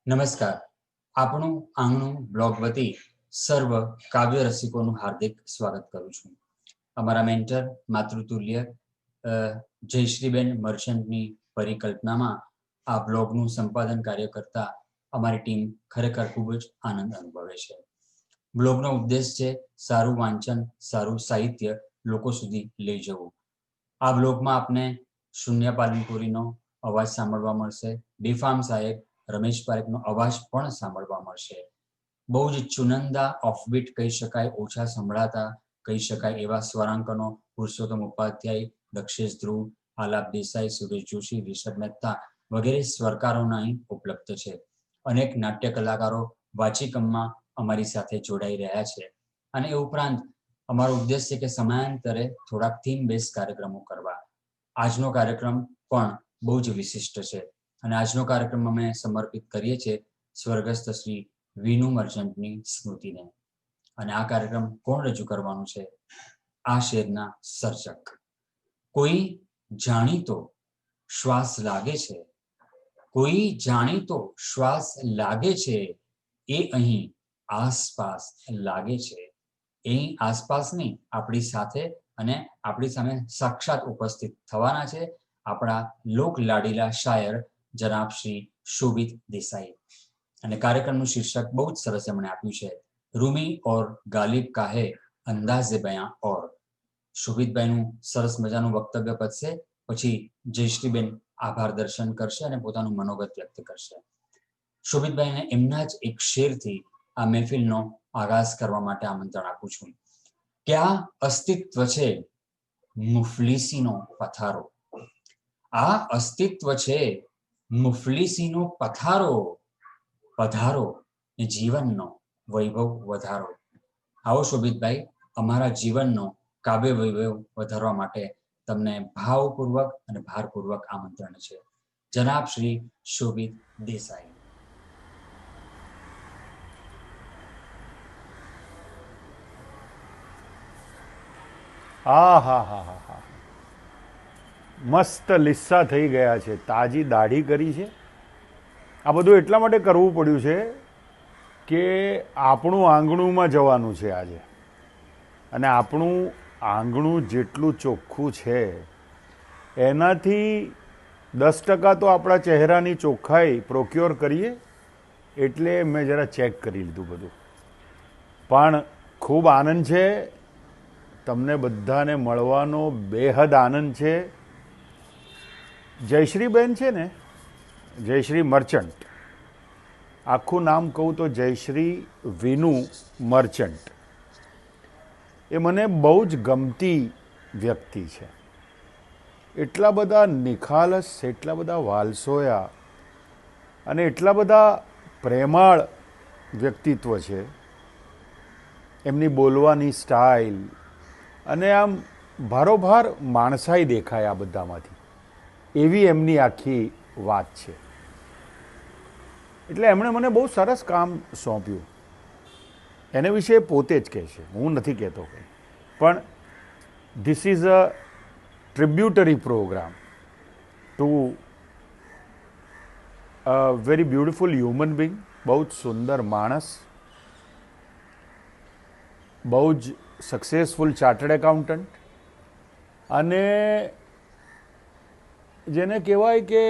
નમસ્કાર. આપણું આંગણું બ્લોગ વતી સર્વ કાવ્ય રસિકોનું હાર્દિક સ્વાગત કરું છું. અમારા મેન્ટર માતૃતુલ્ય જયશ્રીબેન મર્ચન્ટની પરિકલ્પનામાં આ બ્લોગનું સંપાદન કાર્ય કરતા અમારી ટીમ ખરેખર ખૂબ જ આનંદ અનુભવે છે. બ્લોગનો ઉદ્દેશ છે સારું વાંચન, સારું સાહિત્ય લોકો સુધી લઈ જવું. આ બ્લોગમાં આપને શૂન્ય પાલનપુરીનો અવાજ સાંભળવા મળશે. બેફામ સાહેબ રમેશ પારેખનો અવાજ પણ સાંભળવા મળશે. બહુ જ ચુનંદા ઓફબીટ કહી શકાય, ઓછા સંભળાતા કહી શકાય એવા સ્વરાંકનો પુરુષોત્તમ ઉપાધ્યાય, દક્ષેશ ધ્રુવ, આલાપ દેસાઈ, સુરેશ જોશી, રિષભ મહેતા વગેરે સ્વરકારોના અહીં ઉપલબ્ધ છે. અનેક નાટ્ય કલાકારો વાચિકમમાં અમારી સાથે જોડાઈ રહ્યા છે. અને એ ઉપરાંત અમારો ઉદ્દેશ છે કે સમયાંતરે થોડાક થીમ બેઝ કાર્યક્રમો કરવા. આજનો કાર્યક્રમ પણ બહુ જ વિશિષ્ટ છે અને આજનો કાર્યક્રમ અમે સમર્પિત કરીએ છીએ સ્વર્ગસ્થ શ્રી વિનુ મર્ચન્ટની સ્મૃતિને. અને આ કાર્યક્રમ કોણ રજૂ કરવાનું છે? આ શેરના સર્જક. કોઈ જાણીતો શ્વાસ લાગે છે, કોઈ જાણીતો શ્વાસ લાગે છે, એ અહીં આસપાસ લાગે છે. એ આસપાસની આપણી સાથે અને આપણી સામે સાક્ષાત ઉપસ્થિત થવાના છે આપણા લોક લાડીલા શાયર જનાબ શ્રી શોભિત દેસાઈ. અને કાર્યક્રમનું શીર્ષક બહુ જ સરસ એમણે આપ્યું છે, રૂમી ઓર ગાલિબ કાહે અંદાઝે બયાં ઓર. શોભિતભાઈનું સરસ મજાનું વક્તવ્ય પતશે પછી જયશ્રીબેન આભાર દર્શન કરશે અને પોતાનું મનોગત વ્યક્ત કરશે. શોભિતભાઈને એમના જ એક શેરથી આ મહેફિલનો આગાઝ કરવા માટે આમંત્રણ આપું છું. ક્યાં અસ્તિત્વ છે મુફલીસીનો પથારો. આ અસ્તિત્વ છે મુફલીસીનો પથારો. પધારો ને જીવનનો વૈભવ વધારો. આવો શોભિતભાઈ, અમારા જીવનનો કાવ્ય વૈભવ વધારવા માટે તમને ભાવપૂર્વક અને ભારપૂર્વક આમંત્રણ છે. જનાબ શ્રી શોભિત દેસાઈ. હા હા હા હા હા, મસ્ત લિસ્સા થઈ ગયા છે, તાજી દાઢી કરી છે. આ બધું એટલા માટે કરવું પડ્યું છે કે આપણું આંગણુંમાં જવાનું છે આજે. અને આપણું આંગણું જેટલું ચોખ્ખું છે એનાથી 10% તો આપણા ચહેરાની ચોખ્ખાઈ પ્રોક્યોર કરીએ. એટલે મેં જરા ચેક કરી લીધું બધું. પણ ખૂબ આનંદ છે, તમને બધાને મળવાનો બેહદ આનંદ છે. જયશ્રીબેન છે ને, જયશ્રી મર્ચન્ટ, આખું નામ કહું તો જયશ્રી વિનુ મર્ચન્ટ. એ મને બહુ જ ગમતી વ્યક્તિ છે. એટલા બધા નિખાલસ, એટલા બધા વાલસોયા અને એટલા બધા પ્રેમાળ વ્યક્તિત્વ છે. એમની બોલવાની સ્ટાઇલ અને આમ ભારોભાર માણસાઈ દેખાય આ બધામાંથી, એવી એમની આખી વાત છે. એટલે એમણે મને બહુ સરસ કામ સોંપ્યું. એને વિશે પોતે જ કહે છે, હું નથી કહેતો કંઈ. પણ this is a tributary program to a very beautiful human being. બહુ જ સુંદર માણસ, બહુ જ સક્સેસફુલ ચાર્ટર્ડ એકાઉન્ટન્ટ અને જેને કહેવાય કે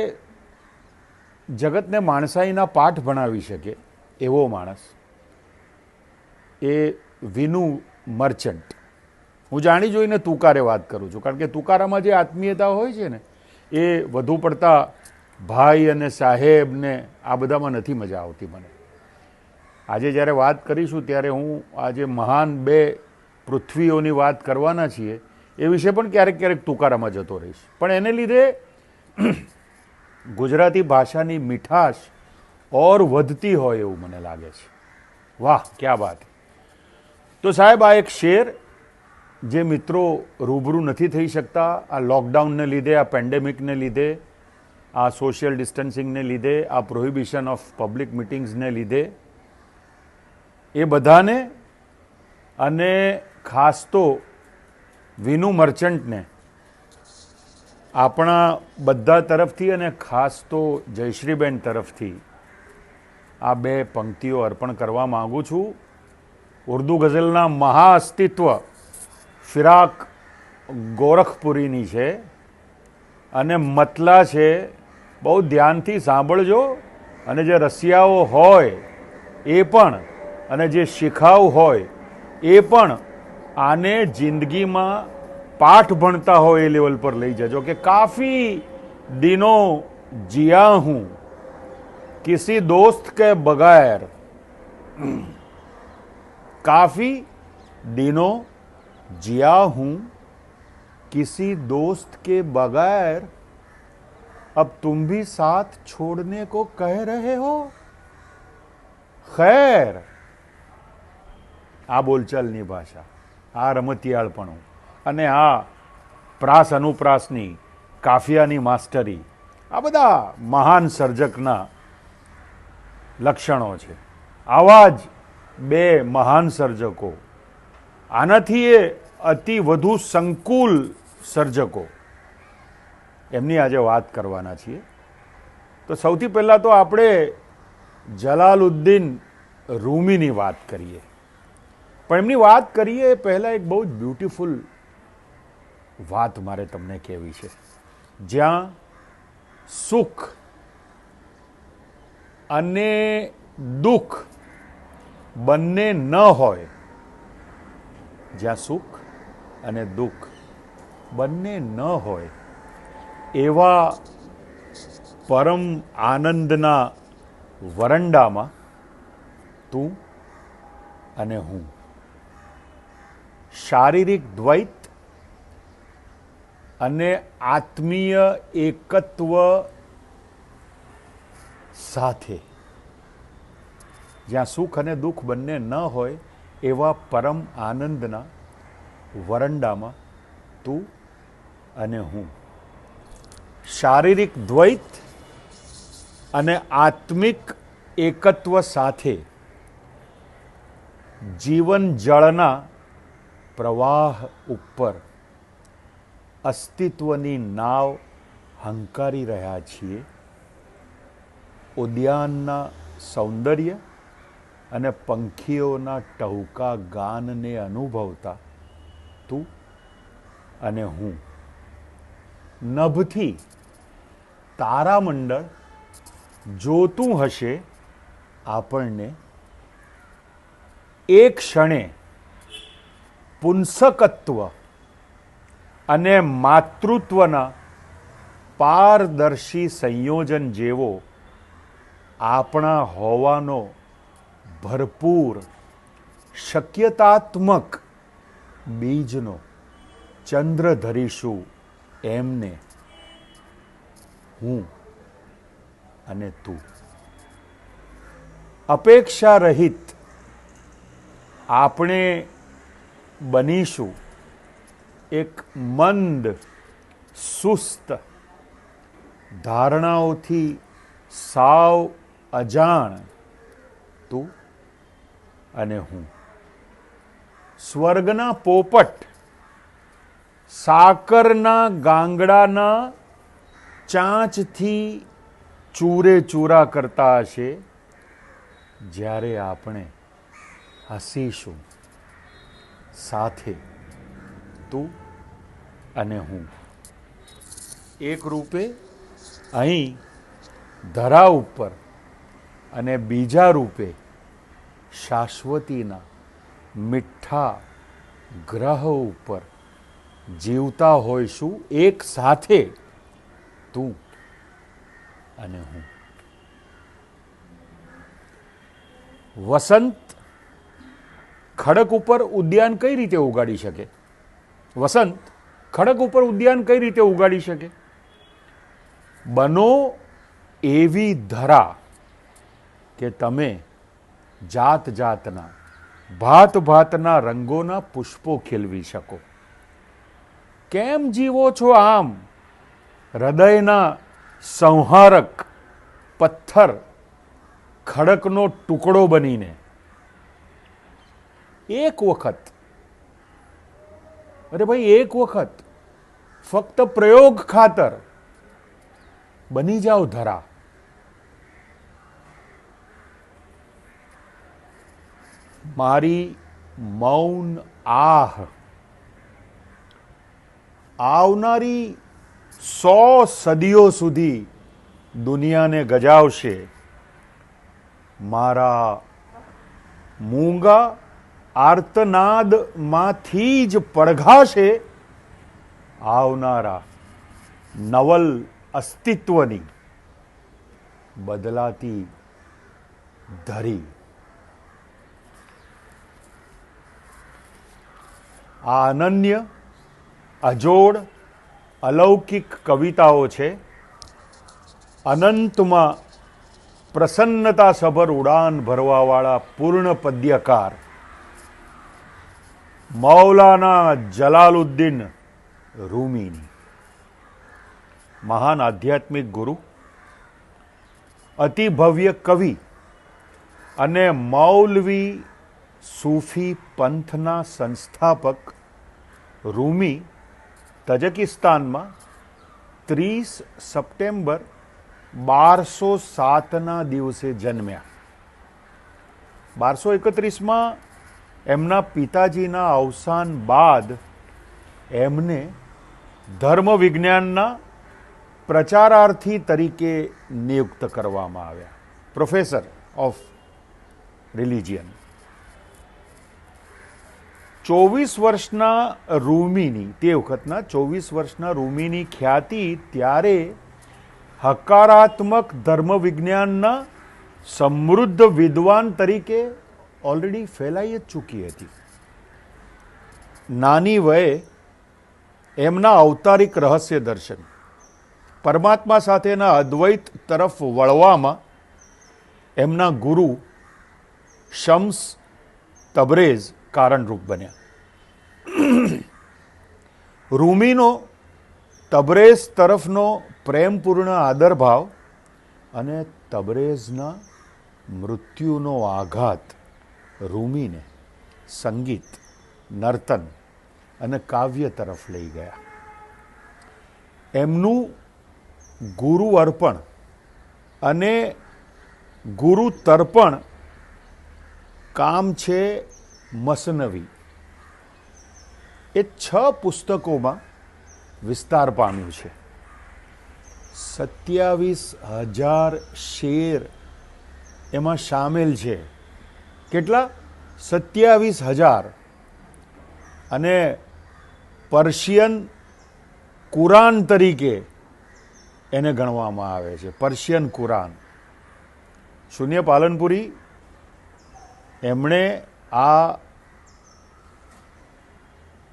જગતને માણસાઈના પાઠ ભણાવી શકે એવો માણસ એ વિનુ મર્ચન્ટ. હું જાણી જોઈને તુકારે વાત કરું છું, કારણ કે તુકારામાં જે આત્મીયતા હોય છે ને એ વધુ પડતા ભાઈ અને સાહેબ ને આ બધામાં નથી મજા આવતી મને. આજે જ્યારે વાત કરીશું ત્યારે હું આજે મહાન બે પૃથ્વીઓની વાત કરવાના છીએ એ વિશે પણ ક્યારેક ક્યારેક તુકારામાં જતો રહીશ. પણ એને લીધે ગુજરાતી ભાષાની મીઠાશ ઓર વધતી હોય એવું મને લાગે છે. વાહ, ક્યા બાત. તો સાહેબ, આ એક શેર જે મિત્રો રૂબરૂ નથી થઈ શકતા આ લોકડાઉનને લીધે, આ પેન્ડેમિકને લીધે, આ સોશિયલ ડિસ્ટન્સિંગને લીધે, આ પ્રોહિબિશન ઓફ પબ્લિક મિટિંગ્સને લીધે, એ બધાને અને ખાસ તો વિનુ મર્ચન્ટને આપણા બધા તરફથી અને ખાસ તો જયશ્રીબેન તરફથી આ બે પંક્તિઓ અર્પણ કરવા માગું છું. ઉર્દુ ગઝલના મહાઅસ્તિત્વ ફિરાક ગોરખપુરીની છે અને મતલા છે. બહુ ધ્યાનથી સાંભળજો, અને જે રસિયાઓ હોય એ પણ, અને જે શિખાઉ હોય એ પણ આને જિંદગીમાં પાઠ ભણતા હોય એ લેવલ પર લઈ જજો કે કાફી દિનો जिया हूँ किसी दोस्त के बगैर, काफी दिनों जिया हूँ किसी दोस्त के बगैर, अब तुम भी साथ छोड़ने को कह रहे हो. खैर, આ બોલચાલની ભાષા, આ રમતિયાળપણું અને આ પ્રાસ અનુપ્રાસની કાફિયાની માસ્ટરી, આ બધા મહાન સર્જકના લક્ષણો છે. આવા જ બે મહાન સર્જકો, આનાથી એ અતિ વધુ સંકુલ સર્જકો, એમની આજે વાત કરવાના છીએ. તો સૌથી પહેલાં તો આપણે જલાલુદ્દીન રૂમીની વાત કરીએ. પણ એમની વાત કરીએ એ પહેલાં એક બહુ જ બ્યુટિફુલ વાત મારે તમને કહેવી છે. જ્યાં સુખ અને દુઃખ બંને ન હોય, જ્યાં સુખ અને દુઃખ બંને ન હોય એવા પરમ આનંદના વરંડામાં તું અને હું, શારીરિક દ્વૈત અને આત્મીય એકત્વ સાથે, જ્યાં સુખ અને દુઃખ બંને ન હોય એવા પરમ આનંદના વરંડામાં તું અને હું, શારીરિક દ્વૈત અને આત્મિક એકત્વ સાથે જીવન જળના પ્રવાહ ઉપર અસ્તિત્વની નાવ હંકારી રહ્યા છીએ. ઉદ્યાનના સૌંદર્ય અને પંખીઓના ટહુકા ગાનને અનુભવતા તું અને હું, નભથી તારામંડળ જોતું હશે આપણને, એક ક્ષણે પુંસકત્વ અને માતૃત્વના પારદર્શી સંયોજન જેવો આપણા હોવાનો ભરપૂર શક્યતાત્મક બીજનો ચંદ્ર ધરીશું એમને હું અને તું. અપેક્ષા રહિત આપણે બનીશું એક મંદ સુસ્ત, ધારણાઓથી સાવ અજાણ તું અને હું. સ્વર્ગના પોપટ સાકરના ગાંગડાના ચાંચથી ચૂરે ચૂરા કરતા હશે જ્યારે આપણે હસીશું સાથે તું અને હું. એક રૂપે અહીં ધરા ઉપર અને બીજા રૂપે શાશ્વતીના મીઠા ગ્રહ ઉપર જીવતા હોઈશું એક સાથે તું અને હું. વસંત ખડક ઉપર ઉદ્યાન કઈ રીતે ઉગાડી શકે? વસંત ખડક ઉપર ઉદ્યાન કઈ રીતે ઉગાડી શકે? બનો એવી ધરા કે તમે જાત જાતના ભાત ભાતના રંગોના પુષ્પો ખીલવી શકો. કેમ જીવો છો આમ હૃદયના સંહારક પથ્થર ખડકનો ટુકડો બનીને? એક વખત, અરે ભાઈ એક વખત ફક્ત પ્રયોગ ખાતર બની જાઓ ધરા. મારી મૌન આહ આવનારી 100 સદીઓ સુધી દુનિયાને ગજાવશે. મારા મૂંગા આર્તનાદમાંથી જ પડઘાશે આવનારા નવલ અસ્તિત્વની બદલાતી ધરી. આ અનન્ય, અજોડ, અલૌકિક કવિતાઓ છે. અનંતમાં પ્રસન્નતાસભર ઉડાન ભરવાવાળા પૂર્ણ પદ્યકાર મૌલાના જલાલુદ્દીન રૂમીની. મહાન આધ્યાત્મિક ગુરુ, અતિ ભવ્ય કવિ અને મૌલવી સૂફી પંથના સંસ્થાપક રૂમી તજકિસ્તાનમાં 30 સપ્ટેમ્બર 1207ના દિવસે જન્મ્યા. 1231માં એમના પિતાજીના અવસાન બાદ એમને ધર્મ વિજ્ઞાનના પ્રચારાર્થી તરીકે નિયુક્ત કરવામાં આવ્યા, પ્રોફેસર ઓફ રિલિજિયન. 24 વર્ષના રૂમીની, તે વખતના 24 વર્ષના રૂમીની ખ્યાતિ ત્યારે હકારાત્મક ધર્મ વિજ્ઞાનના સમૃદ્ધ વિદ્વાન તરીકે ઓલરેડી ફેલાઈ જ ચૂકી હતી. નાની વયે એમના અવતારિક રહસ્ય દર્શન, પરમાત્મા સાથેના અદ્વૈત તરફ વળવામાં એમના ગુરુ શમ્સ તબરેઝ કારણરૂપ બન્યા. રૂમીનો તબરેઝ તરફનો પ્રેમપૂર્ણ આદરભાવ અને તબરેઝના મૃત્યુનો આઘાત રૂમીને સંગીત, નર્તન અને કાવ્ય તરફ લઈ ગયા. એમનું ગુરુ અર્પણ અને ગુરુ તર્પણ કામ છે મસનવી. એ 6 પુસ્તકોમાં વિસ્તાર પામ્યું છે. 27,000 શેર એમાં સામેલ છે. કેટલા? 27,000. અને પર્શિયન કુરાન તરીકે એને ગણવામાં આવે છે, પર્શિયન કુરાન. શૂન્ય પાલનપુરી એમણે આ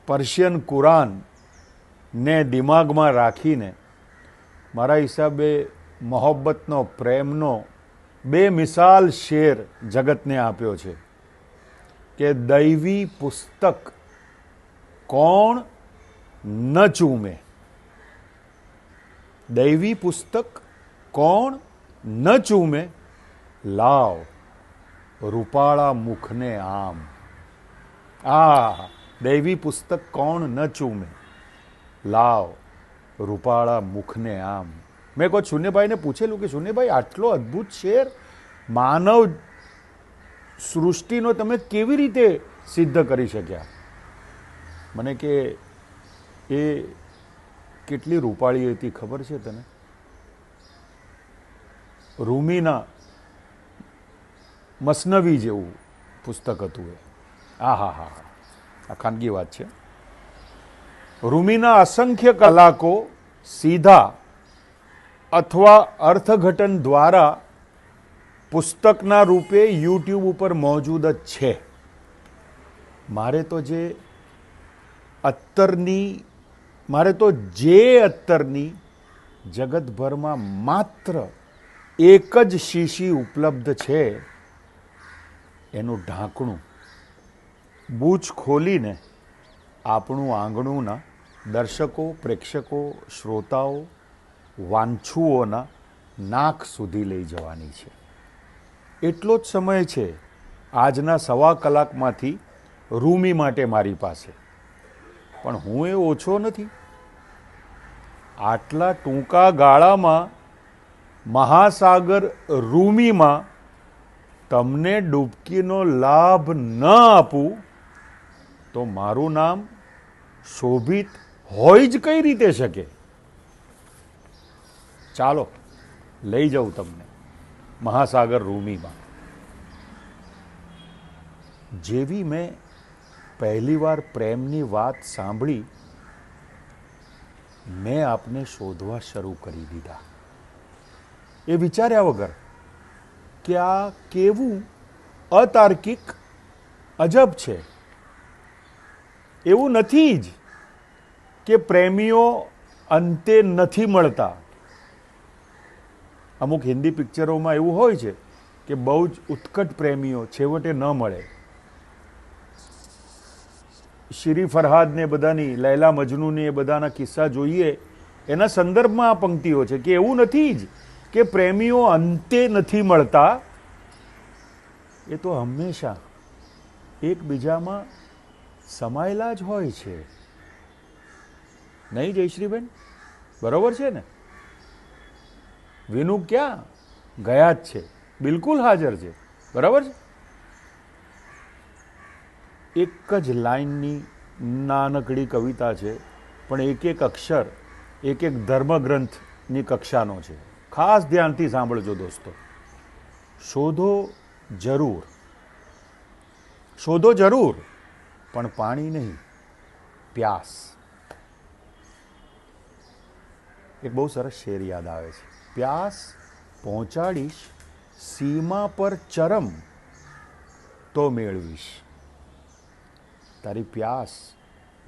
પર્શિયન કુરાનને દિમાગમાં રાખીને મારા હિસાબે મોહબ્બતનો, પ્રેમનો 2 મિસાલ શેર જગતને આપ્યો છે કે દૈવી પુસ્તક કોણ ન ચૂમે, દૈવી પુસ્તક કોણ ન ચૂમે, લાવ રૂપાળા મુખને આમ. આ દૈવી પુસ્તક કોણ ન ચૂમે, લાવ રૂપાળા મુખને આમ. મેં કોઈ શૂન્યભાઈને પૂછેલું કે શૂન્યભાઈ, આટલો અદ્ભુત શેર માનવ સૃષ્ટિનો તમે કેવી રીતે સિદ્ધ કરી શક્યા? મને કે એ કેટલી રૂપાળી હતી ખબર છે તને? રૂમીના મસનવી જેવું પુસ્તક હતું એ. આ ખાનગી વાત છે. રૂમીના અસંખ્ય કલાકો સીધા અથવા અર્થઘટન દ્વારા પુસ્તકના રૂપે યુટ્યુબ ઉપર મોજૂદ જ છે. મારે તો જે અત્તરની જગતભરમાં માત્ર એક જ શીશી ઉપલબ્ધ છે, એનું ઢાંકણું બૂચ ખોલીને આપણું આંગણુંના દર્શકો, પ્રેક્ષકો, શ્રોતાઓ, વાંછુઓના નાક સુધી લઈ જવાની છે. એટલો જ સમય છે આજના 1.25 કલાકમાંથી રૂમી માટે મારી પાસે. પણ હું એ ઓછો નથી. આટલા ટૂંકા ગાળામાં મહાસાગર રૂમીમાં તમને ડૂબકીનો લાભ ન આપું તો મારું નામ શોભિત હોય જ કઈ રીતે શકે? ચાલો લઈ જાઉં તમને મહાસાગર રૂમીમાં. જેવી મેં પહેલીવાર પ્રેમની વાત સાંભળી, મેં આપને શોધવા શરૂ કરી દીધા. એ વિચાર્યા વગર કે આ કેવું અતાર્કિક અજબ છે. એવું નથી જ કે પ્રેમીઓ અંતે નથી મળતા. અમુક હિન્દી પિક્ચરોમાં એવું હોય છે કે બહુ જ ઉત્કટ પ્રેમીઓ છેવટે ન મળે. શિરી ફરહાદ ને બધાની, લૈલા મજનૂની એ બધાના કિસ્સા જોઈએ એના સંદર્ભમાં આ પંક્તિઓ છે કે એવું નથી જ કે પ્રેમીઓ અંતે નથી મળતા, એ તો હંમેશા એકબીજામાં સમાયેલા જ હોય છે. નહીં જયશ્રીબેન? બરોબર છે ને? વિનુ ક્યાં ગયા જ છે? બિલકુલ હાજર છે. બરાબર છે? એક જ લાઈનની નાનકડી કવિતા છે, પણ એક એક અક્ષર એક એક ધર્મગ્રંથની કક્ષાનો છે. ખાસ ધ્યાનથી સાંભળજો દોસ્તો. શોધો જરૂર, શોધો જરૂર, પણ પાણી નહીં, પ્યાસ. એક બહુ સરસ શેર યાદ આવે છે. પ્યાસ પહોંચાડીશ સીમા પર ચરમ તો મેળવીશ. તારી પ્યાસ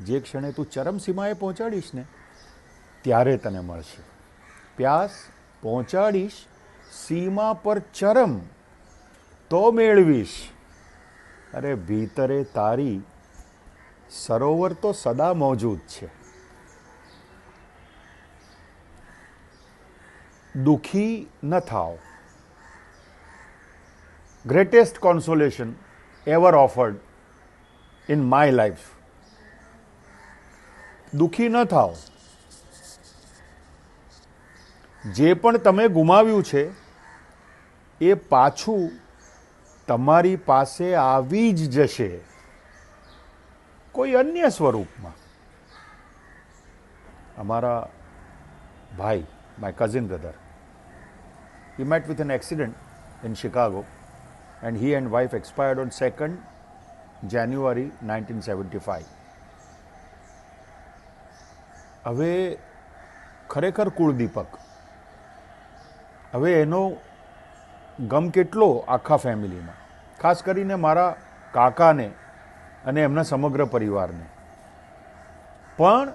જે ક્ષણે તું ચરમ સીમાએ પહોંચાડીશ ને ત્યારે તને મળશે. પ્યાસ પહોંચાડીશ સીમા પર ચરમ તો મેળવીશ. અરે ભીતરે તારી સરોવર તો સદા મોજૂદ છે. દુઃખી ન થાઓ. Greatest consolation ever offered in my life. દુઃખી ન થાઓ. જે પણ તમે ગુમાવ્યું છે એ પાછું તમારી પાસે આવી જ જશે, કોઈ અન્ય સ્વરૂપમાં. અમારા ભાઈ, my cousin brother, he met with an accident in Chicago and he and wife expired on 2nd January 1975. હવે ખરેખર કુળદીપક. હવે એનો ગમ કેટલો આખા ફેમિલીમાં, ખાસ કરીને મારા કાકાને અને એમના સમગ્ર પરિવારને. પણ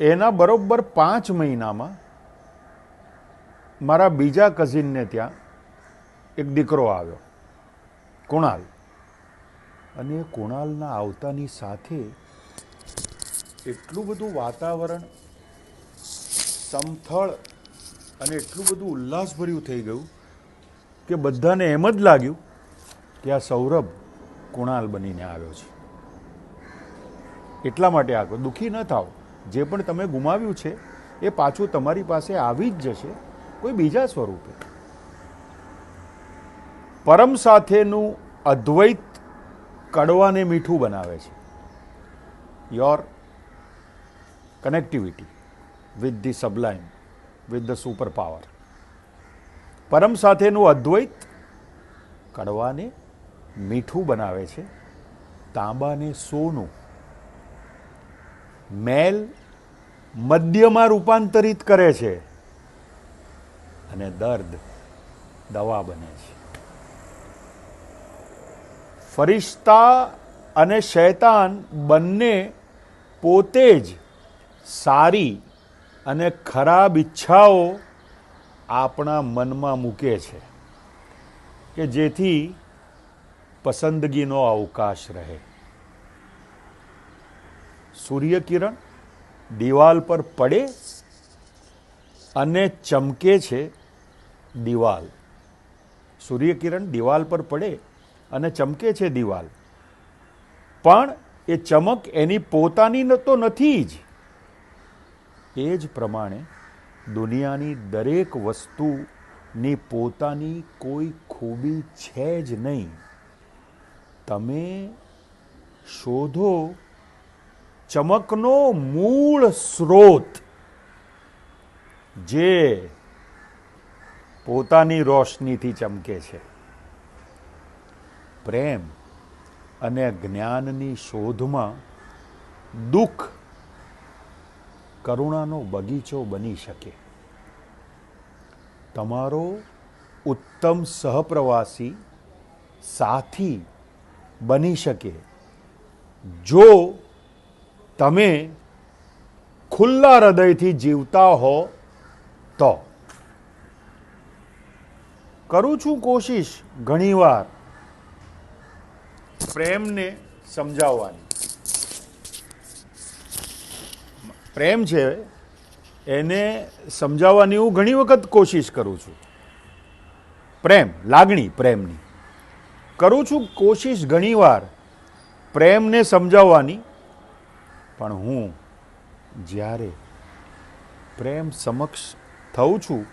એના બરોબર 5 મહિનામાં મારા બીજા કઝિનને ત્યાં એક દીકરો આવ્યો, કુણાલ. અને કુણાલના આવતાની સાથે એટલું બધું વાતાવરણ સમથળ અને એટલું બધું ઉલ્લાસભર્યું થઈ ગયું કે બધાને એમ જ લાગ્યું કે આ સૌરભ કુણાલ બનીને આવ્યો છે. એટલા માટે આગળ દુઃખી ન થાઓ. જે પણ તમે ગુમાવ્યું છે એ પાછું તમારી પાસે આવી જ જશે, કોઈ બીજા સ્વરૂપે. પરમ સાથેનું અદ્વૈત કડવાને મીઠું બનાવે છે. Your connectivity with the sublime, with the super power. પરમ સાથેનું અદ્વૈત કડવાને મીઠું બનાવે છે, તાંબાને સોનું, મેલ મદ્યમાં રૂપાંતરિત કરે છે અને દર્દ દવા બને છે. ફરિશ્તા અને શૈતાન બંને પોતે જ સારી અને ખરાબ ઈચ્છાઓ આપણા મનમાં મૂકે છે કે જેથી પસંદગીનો અવકાશ રહે. સૂર્યકિરણ દિવાલ પર પડે અને ચમકે છે દિવાલ. સૂર્યકિરણ દિવાલ પર પડે અને ચમકે છે દિવાલ, પણ એ ચમક એની પોતાની તો નથી જ. એ જ પ્રમાણે દુનિયાની દરેક વસ્તુની પોતાની કોઈ ખૂબી છે જ નહીં. તમે શોધો ચમકનો મૂળ સ્રોત, જે પોતાની રોશનીથી ચમકે છે. પ્રેમ અને જ્ઞાનની શોધમાં દુઃખ કરુણાનો બગીચો બની શકે. તમારો ઉત્તમ સહપ્રવાસી સાથી બની શકે જો તમે ખુલ્લા હૃદયથી જીવતા હો તો. કરું છું કોશિશ ઘણીવાર પ્રેમને સમજાવવાની. પ્રેમ છે એને સમજાવવાની હું ઘણી વખત કોશિશ કરું છું. પ્રેમ, લાગણી પ્રેમની કરું છું કોશિશ ઘણીવાર પ્રેમને સમજાવવાની. પણ હું જ્યારે પ્રેમ સમક્ષ થઉં છું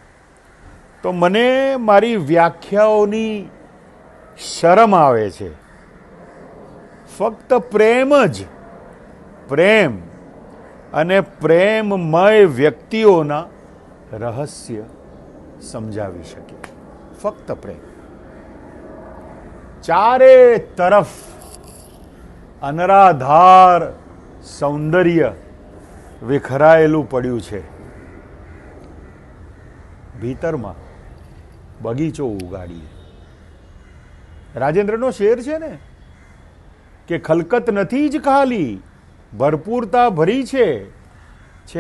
તો મને મારી વ્યાખ્યાઓની શરમ આવે છે. ફક્ત પ્રેમ જ પ્રેમ અને પ્રેમમય વ્યક્તિઓના રહસ્ય સમજાવી શકે. ફક્ત પ્રેમ. ચારે તરફ અનરાધાર સૌંદર્ય વિખરાયેલું પડ્યું છે. ભીતરમાં બગીચો ઉગાડીએ. રાજેન્દ્રનો શેર છે ને કે ખલકત નથી જ ખાલી, ભરપૂરતા ભરી છે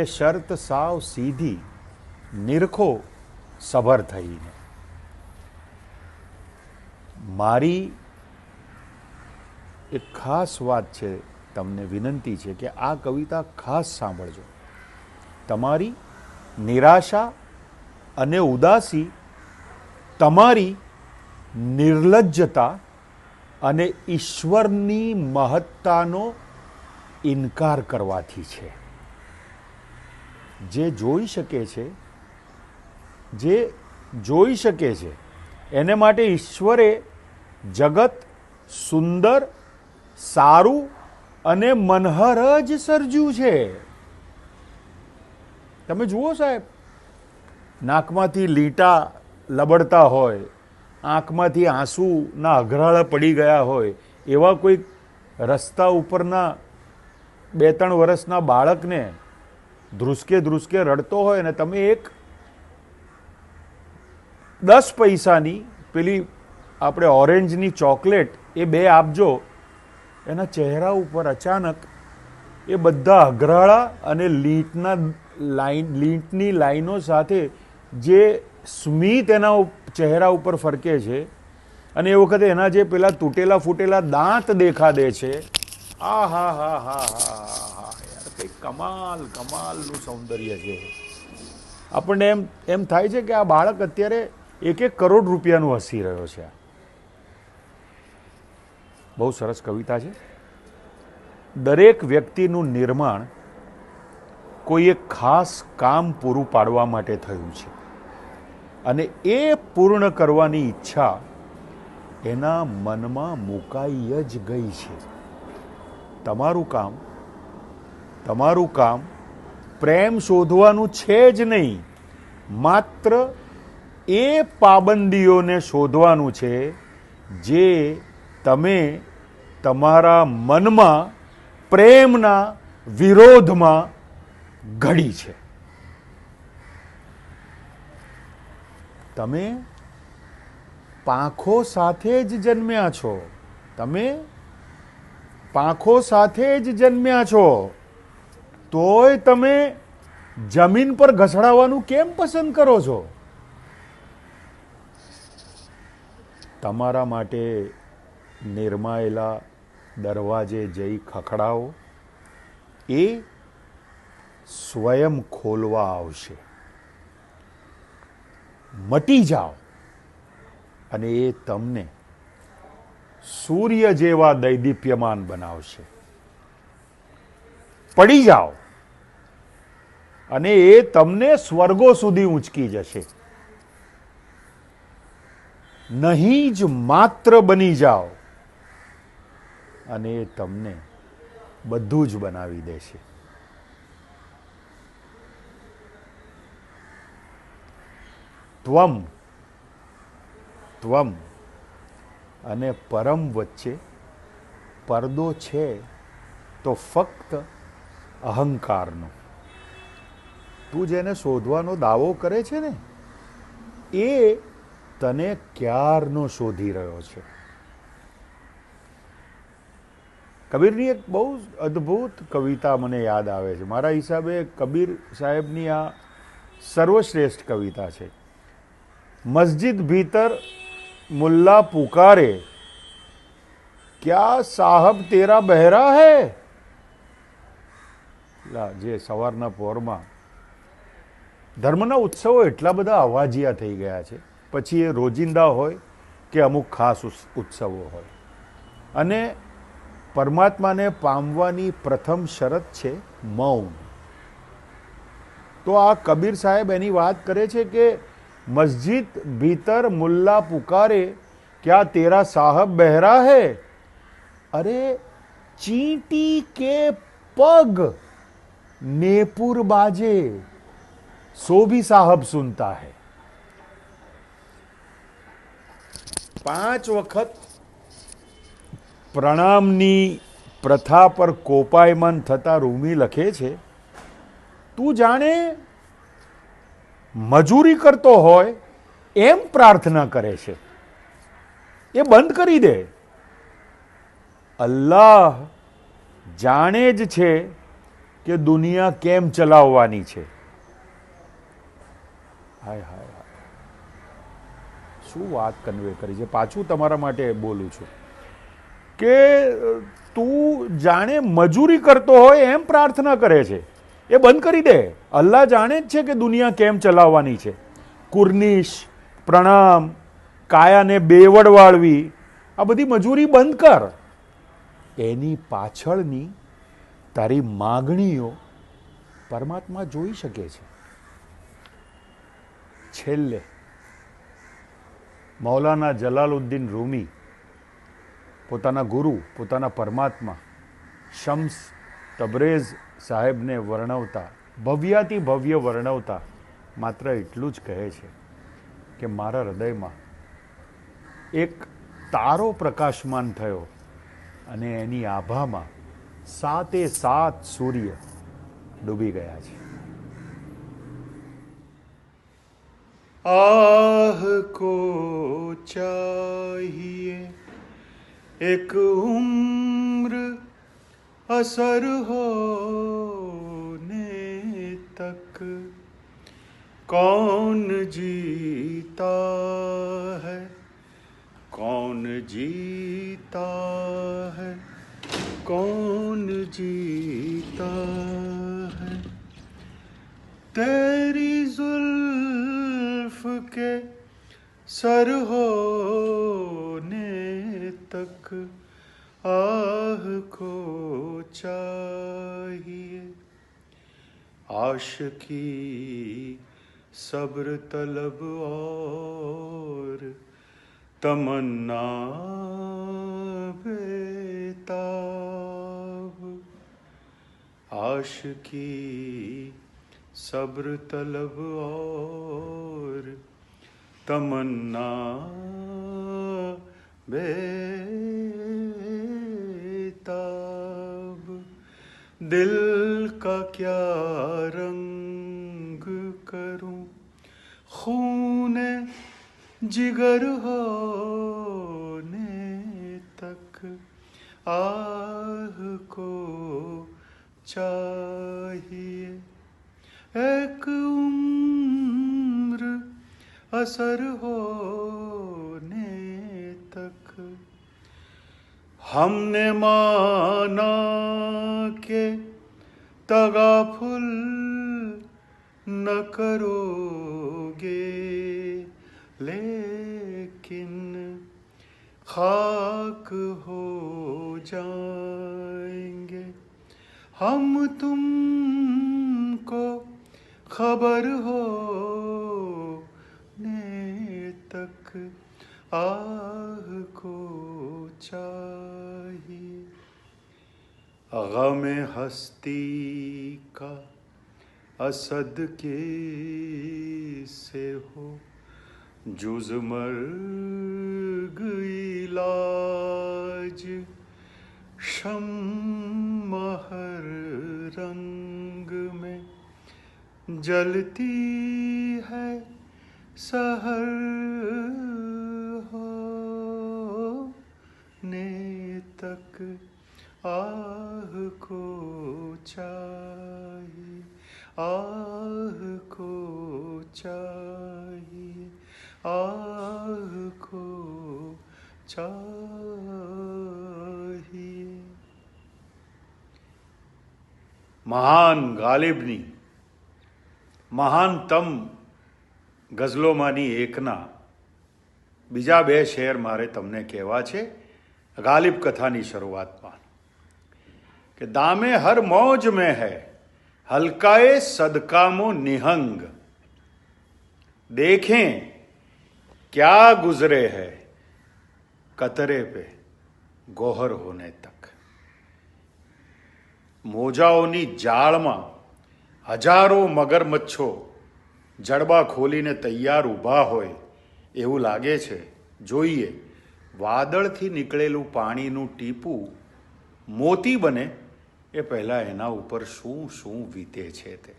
શરત સાવ સીધી, નિરખો સભર થઈને. મારી એક ખાસ વાત છે, તમને વિનંતી છે કે આ કવિતા ખાસ સાંભળજો. તમારી નિરાશા અને ઉદાસી તમારી નિર્લજ્જતા અને ઈશ્વરની મહત્તાનો ઇનકાર કરવાથી છે. જે જોઈ શકે છે એને માટે ઈશ્વરે જગત સુંદર, સારું અને મનહર જ સર્જ્યું છે. તમે જુઓ સાહેબ, નાકમાંથી લીટા લબડતા હોય, આંખમાંથી આંસુના અઘરાળા પડી ગયા હોય, એવા કોઈ રસ્તા ઉપરના 2-3 વર્ષના બાળકને ધ્રુસકે ધ્રુસકે રડતો હોય ને તમે એક 10 પૈસાની પેલી આપણે ઓરેન્જની ચોકલેટ એ 2 આપજો, એના ચહેરા ઉપર અચાનક એ બધા અઘરાળા અને લીંટની લાઈનો સાથે જે સ્મિત એના ચહેરા ઉપર ફરકે છે અને એ વખતે એના જે પેલા તૂટેલા ફૂટેલા દાંત દેખાડે છે. આ હા હા હા હા હા યાર, કઈ કમાલનું સૌંદર્ય છે. આપણને એમ થાય છે કે આ બાળક અત્યારે 1 કરોડ રૂપિયાનું હસી રહ્યો છે. બહુ સરસ કવિતા છે. દરેક વ્યક્તિનું નિર્માણ કોઈ એક ખાસ કામ પૂરું પાડવા માટે થયું છે અને એ પૂર્ણ કરવાની ઈચ્છા એના મનમાં મુકાઈ જ ગઈ છે. તમારું કામ પ્રેમ શોધવાનું છે જ નહીં, માત્ર એ પાબંદીઓને શોધવાનું છે જે તમે તમારા મનમાં પ્રેમના વિરોધમાં ઘડી છે. તમે પાંખો સાથે જ જન્મ્યા છો. તોય તમે જમીન પર ઘસડાવવાનું કેમ પસંદ કરો છો? તમારા માટે નિર્માયેલા દરવાજે જઈ ખખડાવો, એ સ્વયં ખોલવા આવશે. મટી જાઓ અને એ તમને સૂર્ય જેવા દૈદીપ્યમાન બનાવશે. પડી જાઓ અને એ તમને સ્વર્ગો સુધી ઊંચકી જશે. નહીં જ માત્ર બની જાઓ અને એ તમને બધું જ બનાવી દેશે. ત્વમ ત્વમ અને પરમ વચ્ચે પડદો છે તો ફક્ત અહંકારનો. તું જેને શોધવાનો દાવો કરે છે ને એ તને ક્યારનો શોધી રહ્યો છે. કબીરની એક બહુ અદ્ભુત કવિતા મને યાદ આવે છે. મારા હિસાબે કબીર સાહેબની આ સર્વશ્રેષ્ઠ કવિતા છે. મસ્જિદ ભીતર મુલ્લા પુકારે, ક્યા સાહબ તેરા બહેરા હૈ. જે સવારના પહોરમાં ધર્મના ઉત્સવો એટલા બધા અવાજિયા થઈ ગયા છે, પછી એ રોજિંદા હોય કે અમુક ખાસ ઉત્સવો હોય. અને પરમાત્માને પામવાની પ્રથમ શરત છે મૌન. તો આ કબીર સાહેબ એની વાત કરે છે કે મસ્જિદ ભીતર મુલ્લા પુકારે, ક્યા તેરા સાહબ બહેરા હૈ. અરે ચીંટી કે પગ नेपुर बाजे सो भी साहब सुनता है. 5 વખત પ્રણામની પ્રથા પર કોપાયમાન થતા રૂમી લખે છે, તું જાણે મજૂરી કરતો હોય એમ પ્રાર્થના કરે છે. એ બંધ કરી દે. અલ્લાહ જાણે જ છે કે દુનિયા કેમ ચલાવવાની છે. હાય હાય હાય, શું વાત કન્વે કરી છે. પાછું તમારા માટે બોલું છું કે તું જાણે મજૂરી કરતો હોય એમ પ્રાર્થના કરે છે. એ બંધ કરી દે. અલ્લાહ જાણે જ છે કે દુનિયા કેમ ચલાવવાની છે. કુર્નિશ, પ્રણામ, કાયાને બેવડ વાળવી, આ બધી મજૂરી બંધ કર. એની પાછળની તારી માગણીઓ પરમાત્મા જોઈ શકે છે. છેલ્લે મૌલાના જલાલુદ્દીન રૂમી પોતાના ગુરુ, પોતાના પરમાત્મા શમ્સ તબરેઝ સાહેબને વર્ણવતા, ભવ્યાતિ ભવ્ય વર્ણવતા માત્ર એટલું જ કહે છે કે મારા હૃદયમાં એક તારો પ્રકાશમાન થયો અને એની આભામાં 7 સૂર્ય ડૂબી ગયા છે. આહ કો ચાહિએ એક ઉમ્ર અસર હોને તક, कौन जीता है, कौन जीता है, कौन जीता है. तेरी जुल्फ के सर होने तक आह को चाहिए. आशिकी सब्र तलब और तमन्ना बेताब. आशिकी सब्र तलब और तमन्ना बेताब. दिल का क्या रंग करूं, खूने जिगर होने तक आह को चाहिए. एक उम्र असर होने तक हमने माना के तगाफुल न करोगे, लेकिन खाक हो जाएंगे हम तुमको खबर होने तक आह को चाहिए गम हस्ती का असद के से हो जुज मर्ग इलाज शम्म हर रंग में जलती है सहर होने तक आह को चाहिए आह को चाहिए आह को चाहिए. મહાન ગાલિબની મહાનતમ ગઝલોમાંની એકના બીજા બે શેર મારે તમને કહેવા છે ગાલિબ કથાની શરૂઆતમાં કે દામે હર મौज में है हल्काए सदकामो निहंग देखें क्या गुजरे है कतरे पे गोहर होने तक. મોજાઓની જાળમાં હજારો મગરમચ્છો જડબા ખોલીને તૈયાર ઊભા હોય એવું લાગે છે. જોઈએ વાદળથી નીકળેલું પાણીનું ટીપું મોતી બને એ પહેલાં એના ઉપર શું શું વીતે છે તે.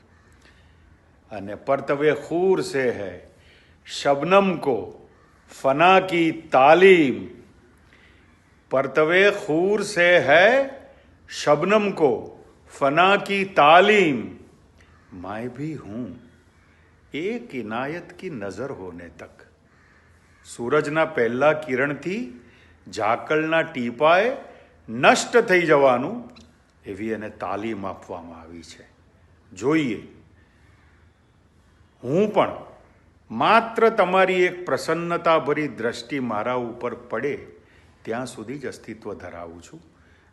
અને પરતવે ખૂર સે હૈ શબનમ કો ફના કી તાલીમ परतवे खूर से है शबनम को फना की तालीम मैं भी हूँ एक इनायत की नज़र होने तक. સૂરજના પહેલા કિરણથી ઝાકળના ટીપાએ નષ્ટ થઈ જવાનું એવી એને તાલીમ આપવામાં આવી છે. જોઈએ હું પણ માત્ર તમારી એક પ્રસન્નતાભરી દ્રષ્ટિ મારા ઉપર પડે ત્યાં સુધી જ અસ્તિત્વ ધરાવું છું.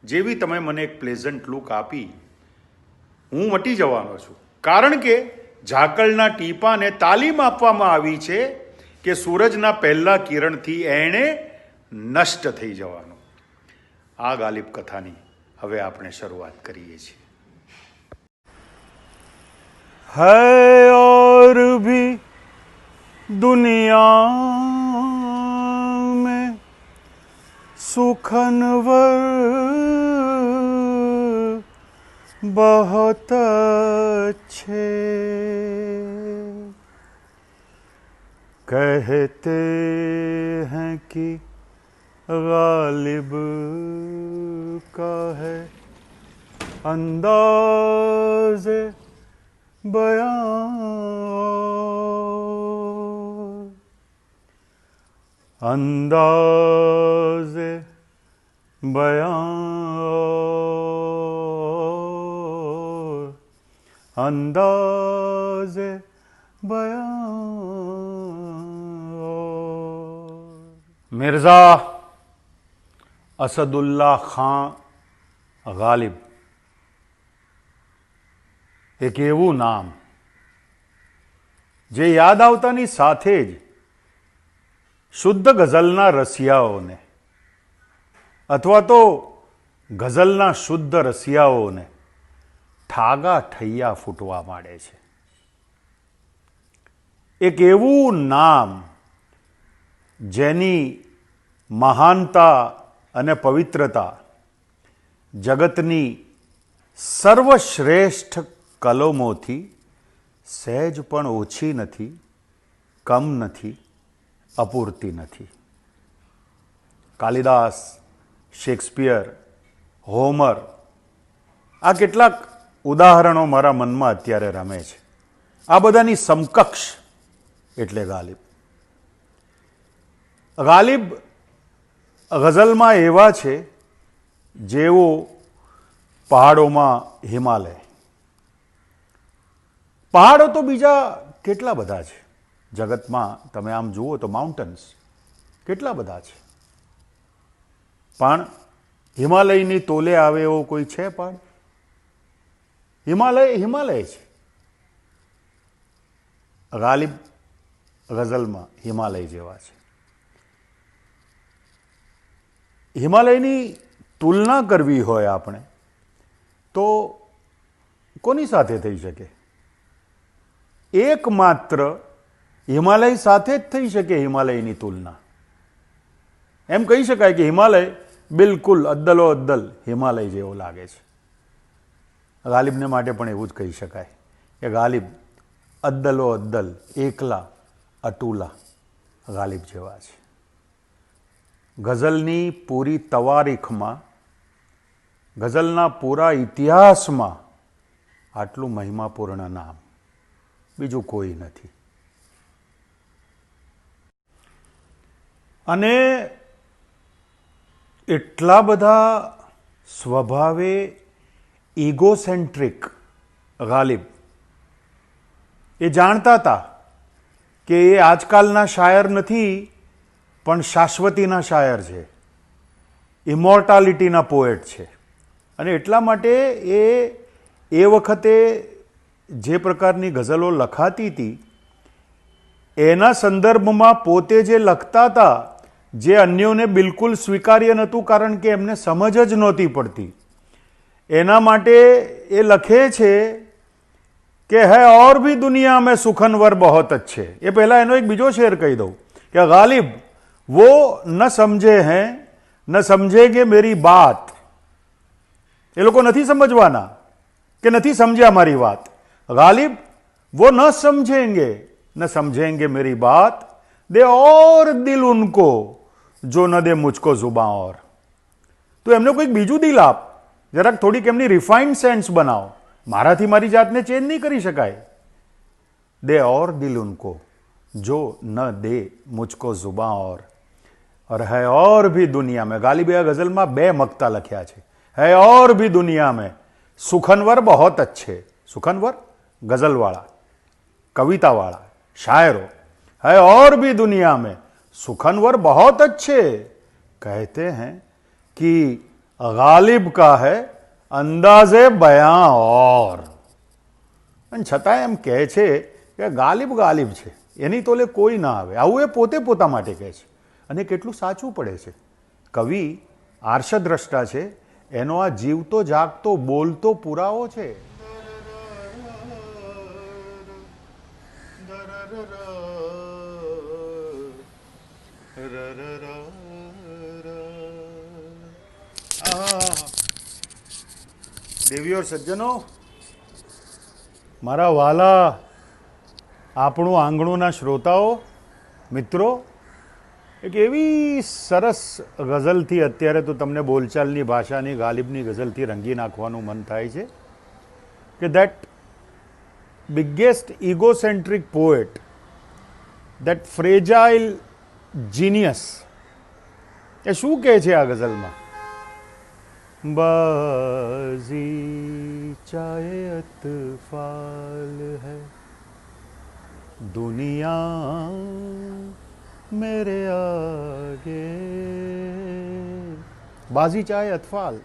જેવી તમે મને એક પ્લેઝન્ટ લુક આપી હું મટી જવાનો છું. કારણ કે ઝાકળના ટીપાને તાલીમ આપવામાં આવી છે કે સૂરજના પહેલા કિરણથી એણે નષ્ટ થઈ જવાનું. આ ગાલિબ કથાની હવે આપણે શરૂઆત કરીએ છીએ. હૈ ઓર ભી દુનિયા મેં સુખનવર बहुत अच्छे कहते हैं कि गालिब का है अंदाज़ बयान अंदाज़ बयान अंदाज़ बयान. मिर्ज़ा असदुल्ला ખાં ગાલિબ એક એવું નામ જે યાદ આવતાની સાથે જ શુદ્ધ ગઝલના રસિયાઓને અથવા તો ગઝલના શુદ્ધ રસિયાઓને ઠાગા ઠૈયા ફૂટવા માંડે છે. એક એવું નામ જેની મહાનતા અને પવિત્રતા જગતની સર્વશ્રેષ્ઠ કલમોથી સહેજ પણ ઓછી નથી, કમ નથી, અપૂરતી નથી. કાલિદાસ, શેક્સપિયર, હોમર આ કેટલાક ઉદાહરણો મારા મનમાં અત્યારે રમે છે. આ બધાની સમકક્ષ એટલે ગાલિબ. ગાલિબ ગઝલમાં એવા છે જેઓ પહાડોમાં હિમાલય. પહાડો તો બીજા કેટલા બધા છે જગતમાં. તમે આમ જુઓ તો માઉન્ટન્સ કેટલા બધા છે, પણ હિમાલયની તોલે આવે એવો કોઈ છે પહાડ? હિમાલય હિમાલય છે. ગાલિબ ગઝલમાં હિમાલય જેવા છે. હિમાલયની તુલના કરવી હોય આપણે તો કોની સાથે થઈ શકે? એકમાત્ર હિમાલય સાથે જ થઈ શકે હિમાલયની તુલના. એમ કહી શકાય કે હિમાલય બિલકુલ અદ્દલો અદ્દલ હિમાલય જેવો લાગે છે. ગાલિબને માટે પણ એવું જ કહી શકાય કે ગાલિબ અદ્દલો અદ્દલ એકલા અટુલા ગાલિબ જેવા છે. ગઝલની પૂરી તવારીખમાં, ગઝલના પૂરા ઇતિહાસમાં આટલું મહિમાપૂર્ણ નામ બીજું કોઈ નથી. અને એટલા બધા સ્વભાવે ઇગોસેન્ટ્રિક ગાલિબ એ જાણતા હતા કે એ આજકાલના શાયર નથી પણ શાશ્વતીના શાયર છે, ઇમોર્ટાલિટીના પોએટ છે. અને એટલા માટે એ વખતે જે પ્રકારની ગઝલો લખાતી હતી એના સંદર્ભમાં પોતે જે લખતા હતા, જે અન્યોને બિલકુલ સ્વીકાર્ય નહોતું, કારણ કે એમને સમજ જ નહોતી પડતી. એના માટે એ લખે છે કે હૈ ઓર ભી દુનિયા મેં સુખનવર બહોત અચ્છે. એ પહેલાં એનો એક બીજો શેર કહી દઉં કે ગાલિબ वो न समझे हैं न समझेंगे मेरी बात. એ લોકો નથી સમજવાના કે નથી સમજ્યા મારી વાત. ગાલિબ वो न समझेंगे न समझेंगे मेरी बात, दे और दिल उनको जो न दे मुझको जुबां और. તો એમને કોઈક બીજું દિલ આપ, જરાક થોડીક એમની રિફાઇન્ડ સેન્સ બનાવો. મારાથી મારી જાતને ચેન્જ નહીં કરી શકાય. દે और दिल उनको जो न दे मुझको जुबां और है और भी दुनिया में. गालिબે આ ગઝલમાં 2 મક્તા લખ્યા છે. है और भी दुनिया में सुखनवर बहुत अच्छे. सुखनवर गजलवाला, कवितावाला, शायरों. है और भी दुनिया में सुखनवर बहुत अच्छे. कहते हैं कि गालिब का है अंदाजे बयां और. અને છતાં એમ કહે છે કે ગાલિબ ગાલિબ છે, એની તોલે કોઈ ના આવે. આવું એ પોતે પોતા માટે કહે છે. અને કેટલું સાચું પડે છે. કવિ આર્ષદ્રષ્ટા છે, એનો આ જીવતો જાગતો બોલતો પુરાવો છે. દેવીઓ સજ્જનો, મારા વાલા આપણું આંગણુંના શ્રોતાઓ, મિત્રો, એક એવી સરસ ગઝલથી અત્યારે તો તમને બોલચાલની ભાષાની ગાલિબની ગઝલથી રંગી નાખવાનું મન થાય છે કે that biggest egocentric poet, that fragile genius, એ શું કહે છે આ ગઝલમાં? બાઝી ચાહે અતફાલ હૈ દુનિયા मेरे आगे. બાજી ચાહે અતફાલ,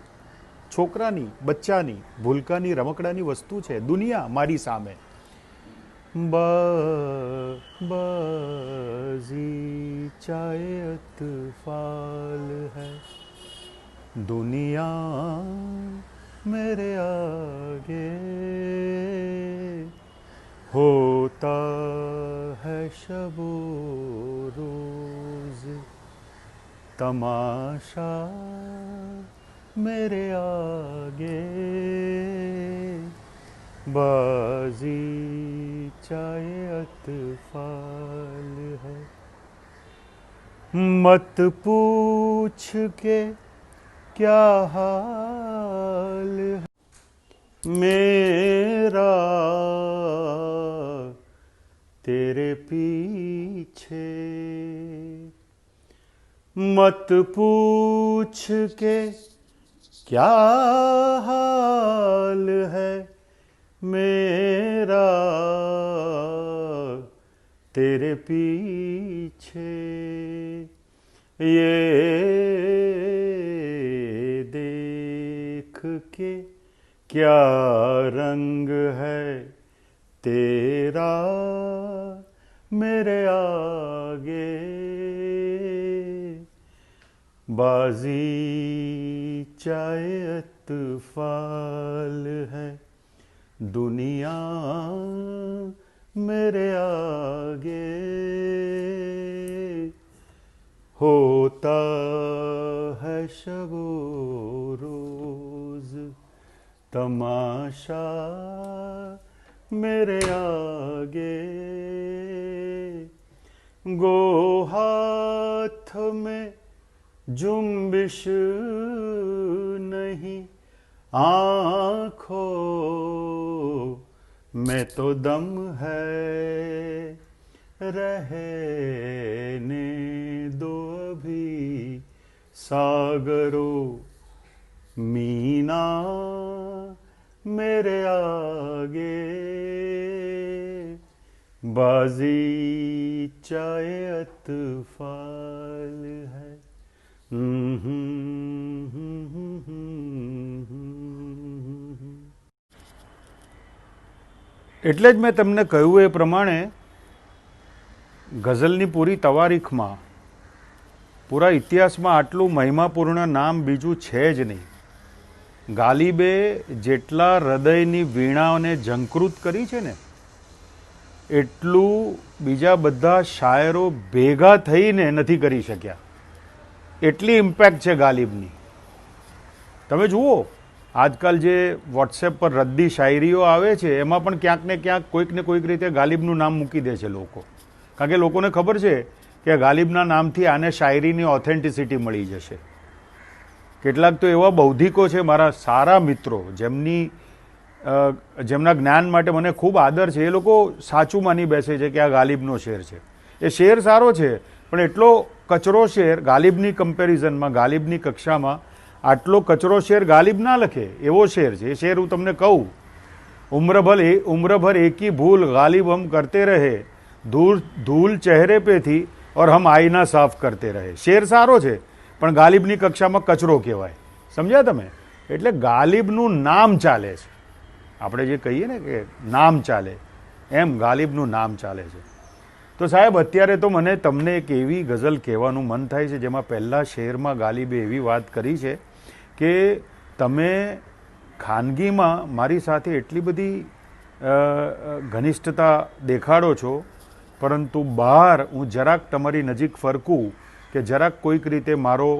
છોકરાની, બચ્ચાની, ભૂલકાની, રમકડાની વસ્તુ છે દુનિયા મારી સામે. બાજી ચાહે અતફાલ હૈ દુનિયા मेरे आगे होता है शबो रोज तमाशा मेरे आगे. बाजी चाहे अतफाल है मत पूछ के क्या हाल है मेरा तेरे पीछे. मत पूछ के क्या हाल है मेरा तेरे पीछे. ये देख के क्या रंग है तेरा मेरे आगे. बाजी चाहे अतफाल है, दुनिया मेरे आगे, होता है शबो रोज तमाशा मेरे आगे, गो हाथ में जुम्बिश नहीं, आँखों में तो दम है, रहने दो अभी सागरों मीना मेरे आगे, बाजी चाहे अतफाल है। એટલે જ મેં તમને કહ્યું એ પ્રમાણે ગઝલની પૂરી તવારીખમાં, પૂરા ઇતિહાસમાં આટલું મહિમાપૂર્ણ નામ બીજું છે જ નહીં. ગાલિબે જેટલા હૃદયની વીણાઓને ઝંકૃત કરી છે ને, એટલું બીજા બધા શાયરો ભેગા થઈને નથી કરી શક્યા. એટલી ઇમ્પેક્ટ છે ગાલિબની. તમે જુઓ, આજકાલ જે વોટ્સએપ પર રદ્દી શાયરીઓ આવે છે એમાં પણ ક્યાંક ને ક્યાંક કોઈક ને કોઈક રીતે ગાલિબનું નામ મૂકી દે છે લોકો. કારણ કે લોકોને ખબર છે કે ગાલિબના નામથી આને શાયરીની ઓથેન્ટિસિટી મળી જશે. કેટલાક તો એવા બૌદ્ધિકો છે મારા સારા મિત્રો, જેમના જ્ઞાન માટે મને ખૂબ આદર છે. એ લોકો સાચું માની બેસે છે કે આ ગાલિબનો શેર છે. એ શેર સારો છે, પણ એટલો કચરો શેર ગાલિબની કમ્પેરિઝનમાં, ગાલિબની કક્ષામાં આટલો કચરો શેર ગાલિબ ના લખે એવો શેર છે. એ શેર હું તમને કહું, उम्र भर एक ही भूल गालिब हम करते रहे, धूल चेहरे पे थी और हम आईना साफ करते रहे. શેર સારો છે, પણ ગાલિબની કક્ષામાં કચરો કહેવાય. સમજ્યા તમે? એટલે ગાલિબનું નામ ચાલે છે. આપણે જે કહીએ ને કે નામ ચાલે, એમ ગાલિબનું નામ ચાલે છે. તો સાહેબ, અત્યારે તો મને તમને એક એવી ગઝલ કહેવાનું મન થાય છે જેમાં પહેલા શેરમાં ગાલિબે એવી વાત કરી છે કે તમે ખાનગીમાં મારી સાથે એટલી બધી ઘનિષ્ઠતા દેખાડો છો, પરંતુ બહાર હું જરાક તમારી નજીક ફરકું કે જરાક કોઈક રીતે મારો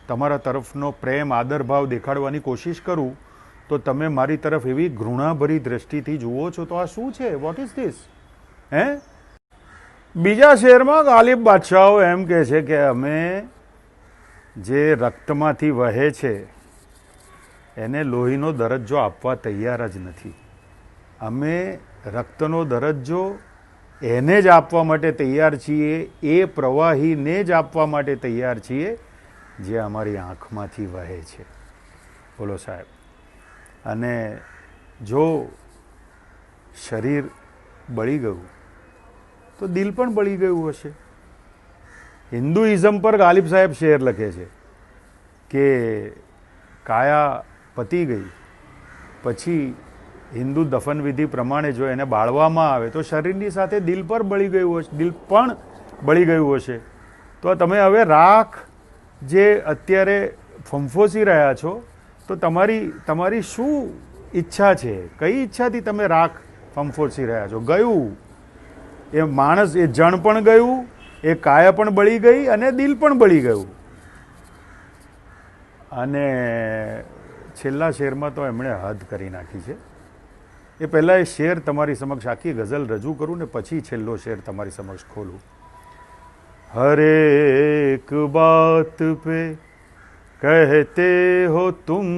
તમારા તરફનો પ્રેમ આદરભાવ દેખાડવાની કોશિશ કરું તો તમે મારી તરફ એવી ઘૃણાભરી દ્રષ્ટિથી જુઓ છો. તો આ શું છે? What is this? હે? બીજા શેરમાં ગાલિબ બાદશાહો એમ કહે છે કે અમે જે રક્તમાંથી વહે છે એને લોહીનો દરજ્જો આપવા તૈયાર જ નથી. અમે રક્તનો દરજ્જો એને જ આપવા માટે તૈયાર છીએ, એ પ્રવાહીને જ આપવા માટે તૈયાર છીએ જે અમારી આંખમાંથી વહે છે. બોલો સાહેબ. અને જો શરીર બળી ગયું તો દિલ પણ બળી ગયું હશે. હિન્દુઇઝમ પર ગાલિબ સાહેબ શેર લખે છે કે કાયા પતી ગઈ પછી હિન્દુ દફન વિધિ પ્રમાણે જો એને બાળવામાં આવે તો શરીરની સાથે દિલ પર બળી ગયું હશે, દિલ પણ બળી ગયું હશે. તો તમે હવે રાખ જે અત્યારે ફંફોસી રહ્યા છો, તો તમારી શું ઈચ્છા છે? કઈ ઈચ્છાથી તમે રાખ ફંફોસી રહ્યા છો? ગયું એ માણસ, એ જણ પણ ગયું, એ કાયા પણ બળી ગઈ અને દિલ પણ બળી ગયું. અને છેલ્લા શેરમાં તો એમણે હદ કરી નાખી છે. એ પહેલાં એ શેર તમારી સમક્ષ આખી ગઝલ રજૂ કરું ને પછી છેલ્લો શેર તમારી સમક્ષ ખોલું. હર એક બાત પે કહેતે હો તુમ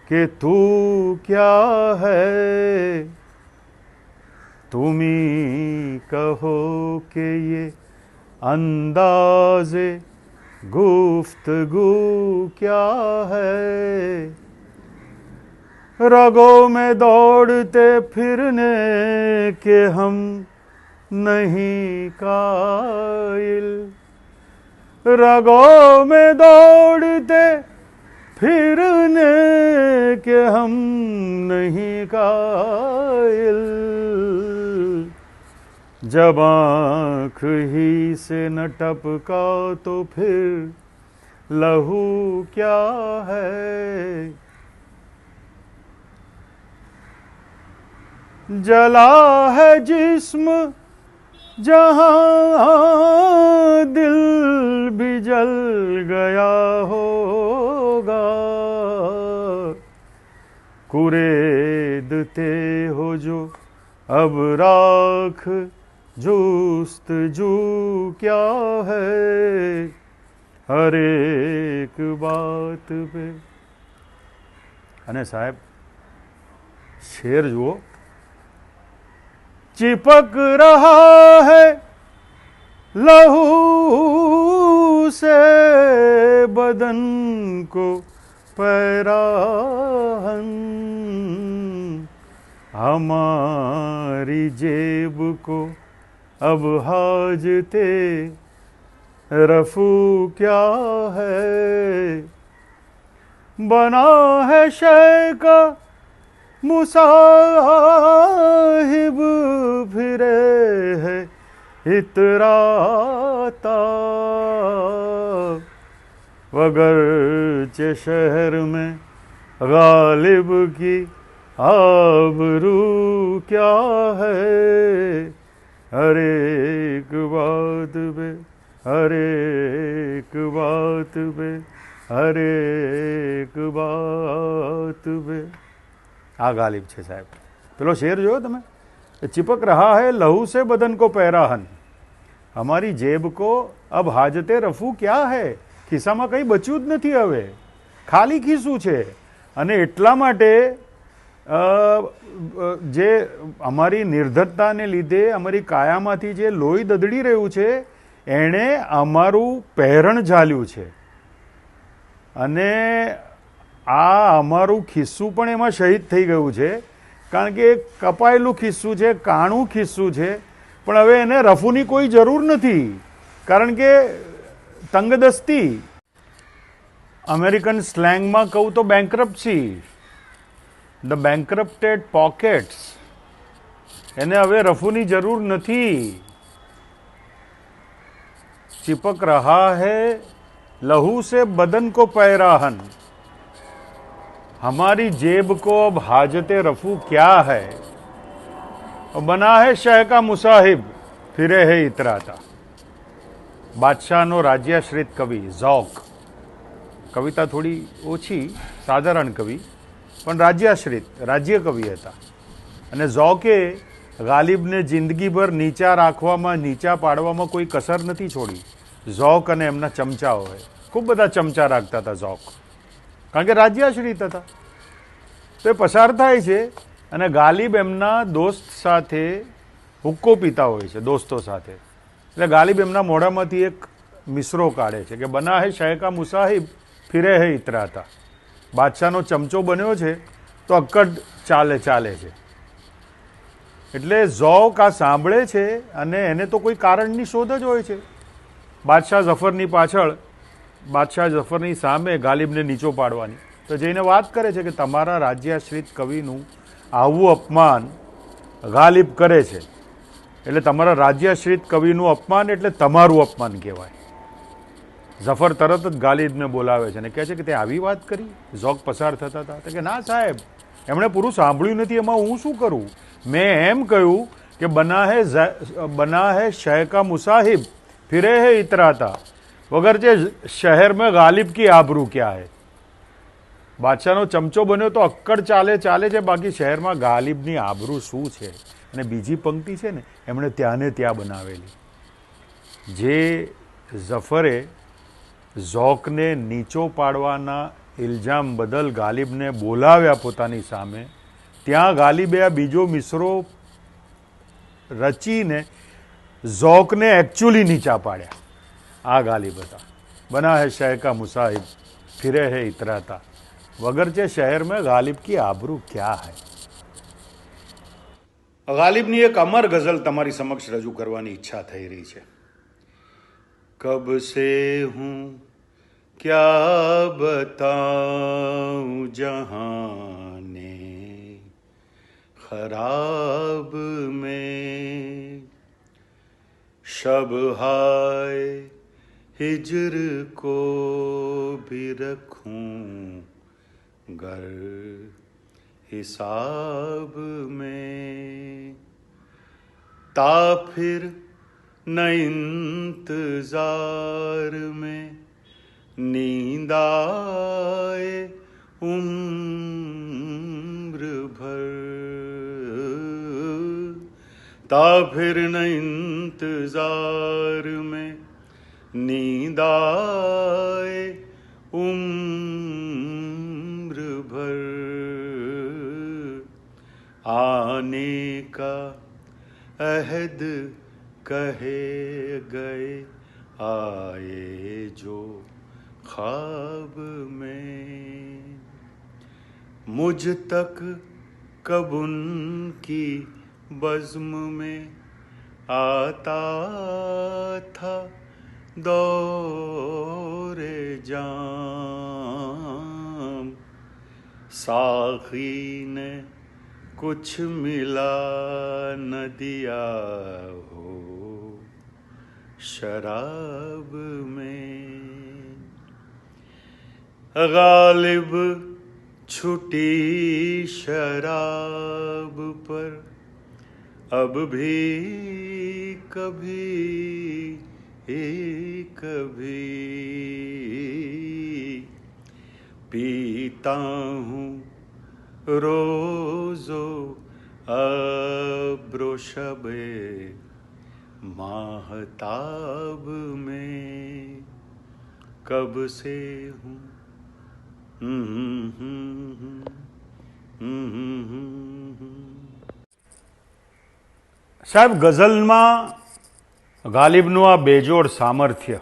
કે તું ક્યા હૈ, तुम ही कहो कि ये अंदाज़े गुफ्तगू क्या है, रगों में दौड़ते फिरने के हम नहीं कायल, रगों में दौड़ते फिरने के हम नहीं कायल, जब आँख ही से न टपका तो फिर लहू क्या है। जला है जिस्म जहां दिल भी जल गया होगा। कुरेदते हो जो अब राख जुस्तजू क्या है। हर एक बात पे। અને સાહેબ શેર જુઓ, चिपक रहा है लहू से बदन को पैराहन। हमारी जेब को अब हाजते रफू क्या है। बना है शय का मुसाहिब फिरे है इतराता। वगरचे शहर में गालिब की आबरू क्या है। हर एक बात पे, हर एक बात पे, हर एक बात पे। આ ગાલિબ છે સાહેબ. પેલો શેર જોયો તમે? चिपक रहा है लहू से बदन को पैराहन। हमारी जेब को अब हाजते रफू क्या है। ખિસ્સામાં કંઈ બચ્યું જ નથી, હવે ખાલી ખિસ્સું છે. અને એટલા માટે જે અમારી નિર્ધરતાને લીધે અમારી કાયામાંથી જે લોહી દદડી રહ્યું છે એણે અમારું પહેરણ ઝાલ્યું છે. અને આ અમારું ખિસ્સું પણ એમાં શહીદ થઈ ગયું છે. કારણ કે કપાયેલું ખિસ્સું છે, કાણું ખિસ્સું છે, પણ હવે એને રફુની કોઈ જરૂર નથી. કારણ કે તંગદસ્તી, અમેરિકન સ્લેંગમાં કહું તો બેન્કરપ્સી, ધ બેન્કરપ્ટેડ પોકેટ્સ, એને હવે રફુની જરૂર નથી. चिपक रहा है लहू से बदन को पैराहन। हमारी जेब को अब हाजते रफू क्या है। बना है शह का मुसाहिब फिरे है इतराता। બાદશાહનો રાજ્યાશ્રિત કવિ ઝોક. કવિતા થોડી ઓછી, સાધારણ કવિ, પણ રાજ્યાશ્રિત રાજ્ય કવિ હતા. અને ઝોકે ગાલિબને જિંદગીભર નીચા રાખવામાં, નીચા પાડવામાં કોઈ કસર નથી છોડી. ઝોક અને એમના ચમચાઓએ ખૂબ બધા ચમચા રાખતા હતા ઝોક, કારણ કે રાજ્યાશ્રિત હતા. તો એ પસાર થાય છે અને ગાલિબ એમના દોસ્ત સાથે હુક્કો પીતા હોય છે, દોસ્તો સાથે. એટલે ગાલિબ એમના મોઢામાંથી એક મિસરો કાઢે છે કે બના હે શહેકા મુસાહિબ ફિરે હે ઇતરાતા. બાદશાહનો ચમચો બન્યો છે તો અક્કડ ચાલે છે. એટલે ઝોક આ સાંભળે છે અને એને તો કોઈ કારણની શોધ જ હોય છે. બાદશાહ ઝફરની પાછળ, બાદશાહ ઝફરની સામે ગાલિબને નીચો પાડવાની. તો જઈને વાત કરે છે કે તમારા રાજ્યાશ્રિત કવિનું આવું અપમાન ગાલિબ કરે છે. એટલે તમારા રાજ્યાશ્રિત કવિનું અપમાન એટલે તમારું અપમાન કહેવાય. ઝફર તરત જ ગાલિબને બોલાવે છે અને કહે છે કે તે આવી વાત કરી. ઝોક પસાર થતા હતા તો કે ના સાહેબ, એમણે પૂરું સાંભળ્યું નથી, એમાં હું શું કરું. મેં એમ કહ્યું કે બના હે શહ કા મુસાહિબ ફિરે હે ઇતરાતા વગર જે શહેર મેં ગાલિબ કી આબરૂ ક્યા હૈ. બાદશાહનો ચમચો બન્યો તો અક્કડ ચાલે છે, બાકી શહેરમાં ગાલિબની આબરૂ શું છે. અને બીજી પંક્તિ છે ને એમણે ત્યાંને ત્યાં બનાવેલી. જે ઝફરે ઝોકને નીચો પાડવાના ઇલ્ઝામ બદલ ગાલિબને બોલાવ્યા પોતાની સામે, ત્યાં ગાલિબે આ બીજો મિસરો રચીને ઝોકને એકચ્યુઅલી નીચા પાડ્યા. આ ગાલિબ હતા. બના હે શહેર કા મુસાહિબ ફિરે હે ઇતરાતા વગરચે શહેર મેં ગાલિબ કી આબરૂ ક્યા હૈ. ગાલિબની એક અમર ગઝલ તમારી સમક્ષ રજૂ કરવાની ઈચ્છા થઈ રહી છે. कब से हूँ क्या बताऊँ जहाने खराब में शब हाय हिजर को भी रखूं गर हिसाब में, ता फिर न इंतजार में नींद आए उम्र भर, ता फिर न इंतजार में नींद आए उम्र भर, आने का अहद कहे गए आए जो ख्वाब में, मुझ तक कब उनकी बज़्म में आता था दौरे जाम, साखी ने कुछ मिला न दिया हो शराब में, गालिब छुटी शराब पर अब भी कभी कभी पीता हूँ रोज़ो अब्रो शबे माहताब में, कब से हूँ સાહેબ ગઝલમાં ગાલિબનું આ બેજોડ સામર્થ્ય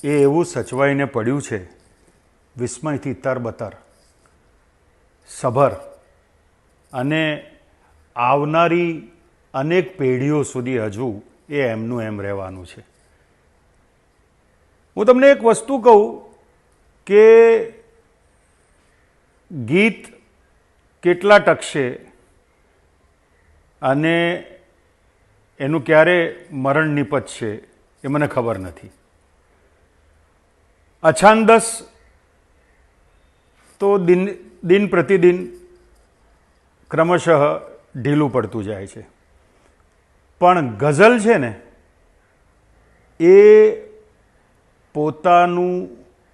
એ એવું સચવાઈને પડ્યું છે, વિસ્મયથી તરબતર સભર, અને આવનારી અનેક પેઢીઓ સુધી હજુ એ એમનું એમ રહેવાનું છે. હું તમને એક વસ્તુ કહું કે ગીત કેટલા ટકશે અને એનું ક્યારે મરણ નિપજશે એ મને ખબર નથી. અછાંદસ તો દિન પ્રતિદિન ક્રમશઃ ઢીલું પડતું જાય છે, પણ ગઝલ છે ને એ પોતાનું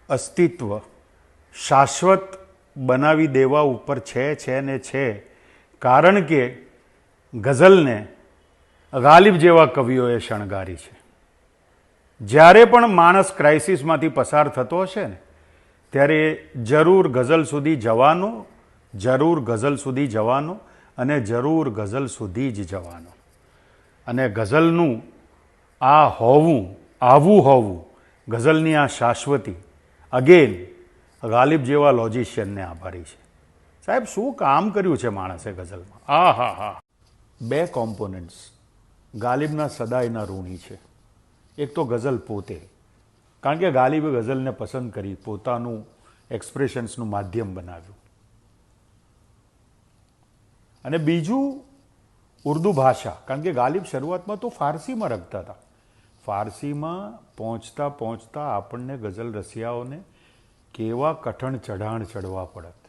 અસ્તિત્વ શાશ્વત બનાવી દેવા ઉપર છે ને છે, કારણ કે ગઝલને ગાલિબ જેવા કવિઓએ શણગારી છે. જ્યારે પણ માણસ ક્રાઇસિસમાંથી પસાર થતો હશે ને ત્યારે જરૂર ગઝલ સુધી જવાનો, જરૂર ગઝલ સુધી જવાનો અને જરૂર ગઝલ સુધી જ જવાનો. અને ગઝલનું આ હોવું, આવું હોવું, ગઝલની આ શાશ્વતી અગેન ગાલિબ જેવા લોજિશિયનને આભારી છે. સાહેબ શું કામ કર્યું છે માણસે ગઝલમાં! આ હા હા, બે કોમ્પોનન્ટ્સ ગાલિબના સદાયના ઋણી છે. એક તો ગઝલ પોતે, કારણ કે ગાલિબે ગઝલને પસંદ કરી, પોતાનું એક્સપ્રેશન્સનું માધ્યમ બનાવ્યું. અને બીજું ઉર્દુ ભાષા, કારણ કે ગાલિબ શરૂઆતમાં તો ફારસીમાં રખતા હતા. ફારસીમાં પહોંચતા પહોંચતા આપણને ગઝલ રસિયાઓને કેવા કઠણ ચઢાણ ચડવા પડત.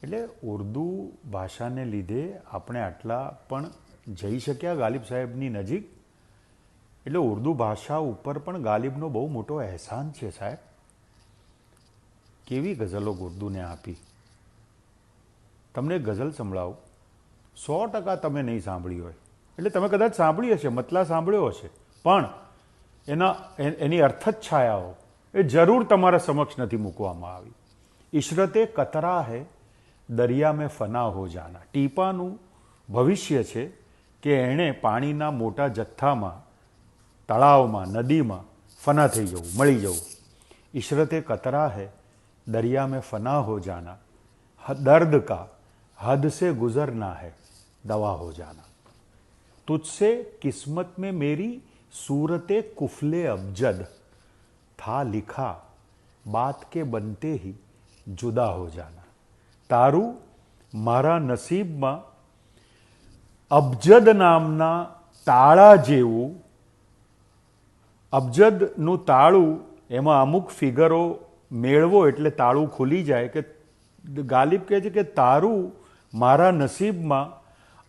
એટલે ઉર્દુ ભાષાને લીધે આપણે આટલા પણ જઈ શક્યા ગાલિબ સાહેબની નજીક. એટલે ઉર્દુ ભાષા ઉપર પણ ગાલિબનો બહુ મોટો અહેસાન છે સાહેબ. કેવી ગઝલો ઉર્દુને આપી. તમને ગઝલ સંભળાવું, 100% તમે નહીં સાંભળી હોય, એટલે તમે કદાચ સાંભળી હશે, મતલા સાંભળ્યો હશે, પણ એની અર્થછાયાઓ એ જરૂર તમારા સમક્ષ નથી મૂકવામાં આવી. ઇશરતે કતરા હૈ દરિયા મેં ફના હો જાના. ટીપાનું ભવિષ્ય છે કે એણે પાણીના મોટા જથ્થામાં, તળાવમાં, નદીમાં ફના થઈ જવું, મળી જવું. ઇશરતે કતરા હૈ દરિયા મેં ફના હો જાના, દર્દ કા हद से गुजरना है दवा हो जाना. तुझसे किस्मत में मेरी सूरते कुफले अबजद था लिखा बात के बनते ही जुदा हो जाना. તારું મારા નસીબમાં અબજદ નામના તાળા જેવું અબજદનું તાળું, એમાં અમુક ફિગરો મેળવો એટલે તાળું ખુલી જાય. કે ગાલિબ કહે છે કે તારું મારા નસીબમાં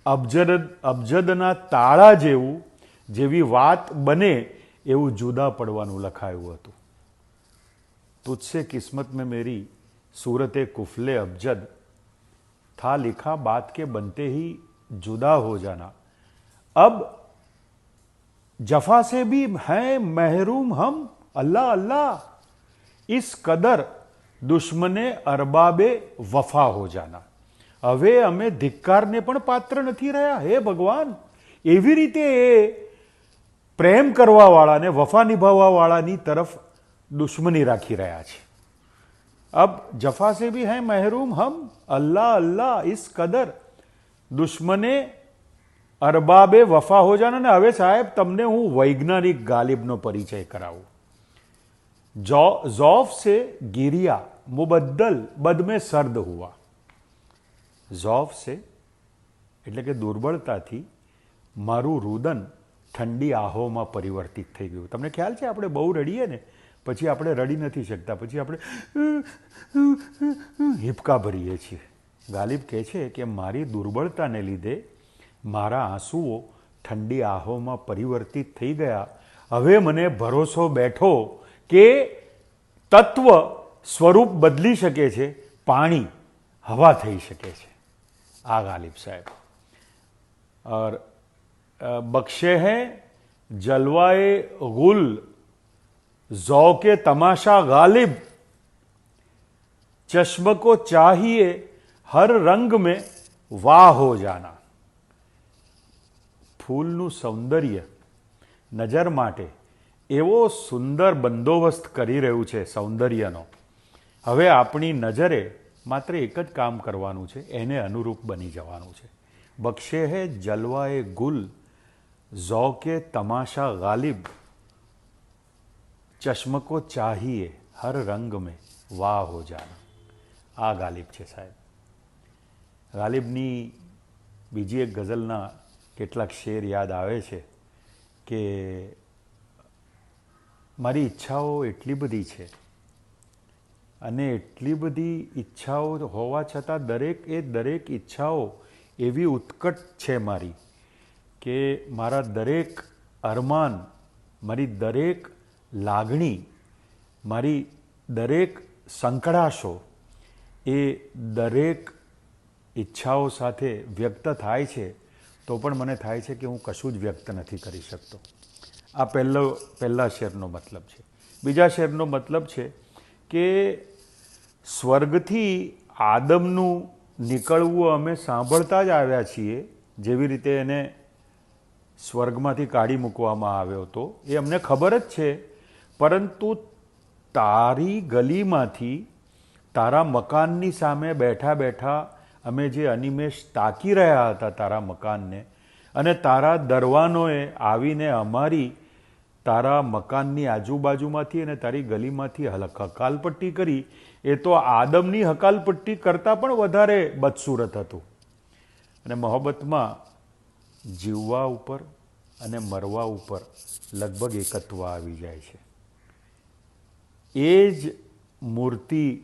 અબજદના તાળા જેવી વાત બને એવું જુદા પડવાનું લખાયું હતું. तुझसे किस्मत में मेरी सूरते कुफले अबजद था लिखा बात के बनते ही जुदा हो जाना. अब जफा से भी हैं महरूम हम अल्लाह अल्लाह इस कदर दुश्मने अरबाबे वफा हो जाना. હવે અમે ધિક્કારને પણ પાત્ર નથી રહ્યા. હે ભગવાન, એવી રીતે એ પ્રેમ કરવાવાળાને, વફા નિભાવવાવાળાની તરફ દુશ્મની રાખી રહ્યા છે. અબ જફા સે ભી હૈ મहरूम હમ અલ્લાહ અલ્લાહ ઇસ કદર દુશ્મને અરબાબે વફા હો જાના. ને હવે સાહેબ તમને હું વૈજ્ઞાનિક ગાલિબનો પરિચય કરાવું. ज़ौफ़ से गिरिया मुबद्दल बद में सर्द हुआ. ज़ौफ़ से એટલે કે દુર્બળતાથી મારું રુદન ઠંડી આહોમાં પરિવર્તિત થઈ ગયું. તમને ખ્યાલ છે, આપણે બહુ રડીએ ને પછી આપણે રડી નથી શકતા, પછી આપણે હિપકા ભરીએ છીએ. ગાલિબ કહે છે કે મારી દુર્બળતાને લીધે મારા આંસુઓ ઠંડી આહોમાં પરિવર્તિત થઈ ગયા. હવે મને ભરોસો બેઠો કે તત્વ સ્વરૂપ બદલી શકે છે, પાણી હવા થઈ શકે છે. આ ગાલિબ સાહેબ. और बख्शे हैं जलवाए गुल ज़ौक़े तमाशा गालिब चश्म को चाहिए हर रंग में वाह हो जाना. ફૂલનું સૌંદર્ય નજર માટે એવો સુંદર બંદોબસ્ત કરી રહ્યું છે સૌંદર્યનો. હવે આપણી નજરે માત્ર એક જ કામ કરવાનું છે, એને અનુરૂપ બની જવાનું છે. બખ્શે હે જલવાએ ગુલ ઝૌકે તમાશા ગાલિબ ચશ્મ કો ચાહીએ હર રંગ મેં વાહ હો જાના. આ ગાલિબ છે સાહેબ. ગાલિબની બીજી એક ગઝલના કેટલાક શેર યાદ આવે છે કે મારી ઈચ્છાઓ એટલી બધી છે અને એટલી બધી ઈચ્છાઓ હોવા છતાં દરેક ઈચ્છાઓ એવી ઉત્કટ છે મારી કે મારા દરેક અરમાન, મારી દરેક લાગણી, મારી દરેક સંકળાશો એ દરેક ઈચ્છાઓ સાથે વ્યક્ત થાય છે તો પણ મને થાય છે કે હું કશું જ વ્યક્ત નથી કરી શકતો. આ પહેલા શેરનો મતલબ છે. બીજા શેરનો મતલબ છે કે સ્વર્ગથી આદમનું નીકળવું અમે સાંભળતા જ આવ્યા છીએ. જેવી રીતે એને સ્વર્ગમાંથી કાઢી મૂકવામાં આવ્યો હતો એ અમને ખબર જ છે, પરંતુ તારી ગલીમાંથી તારા મકાનની સામે બેઠા બેઠા અમે જે અનિમેષ તાકી રહ્યા હતા તારા મકાનને, અને તારા દરવાનોએ આવીને અમારી તારા મકાનની આજુબાજુમાંથી અને તારી ગલીમાંથી હકાલપટ્ટી કરી, એ તો આદમની હકાલપટ્ટી કરતાં પણ વધારે બદસૂરત હતું. અને મોહબ્બતમાં જીવવા ઉપર અને મરવા ઉપર લગભગ એકત્વ આવી જાય છે. એ જ મૂર્તિને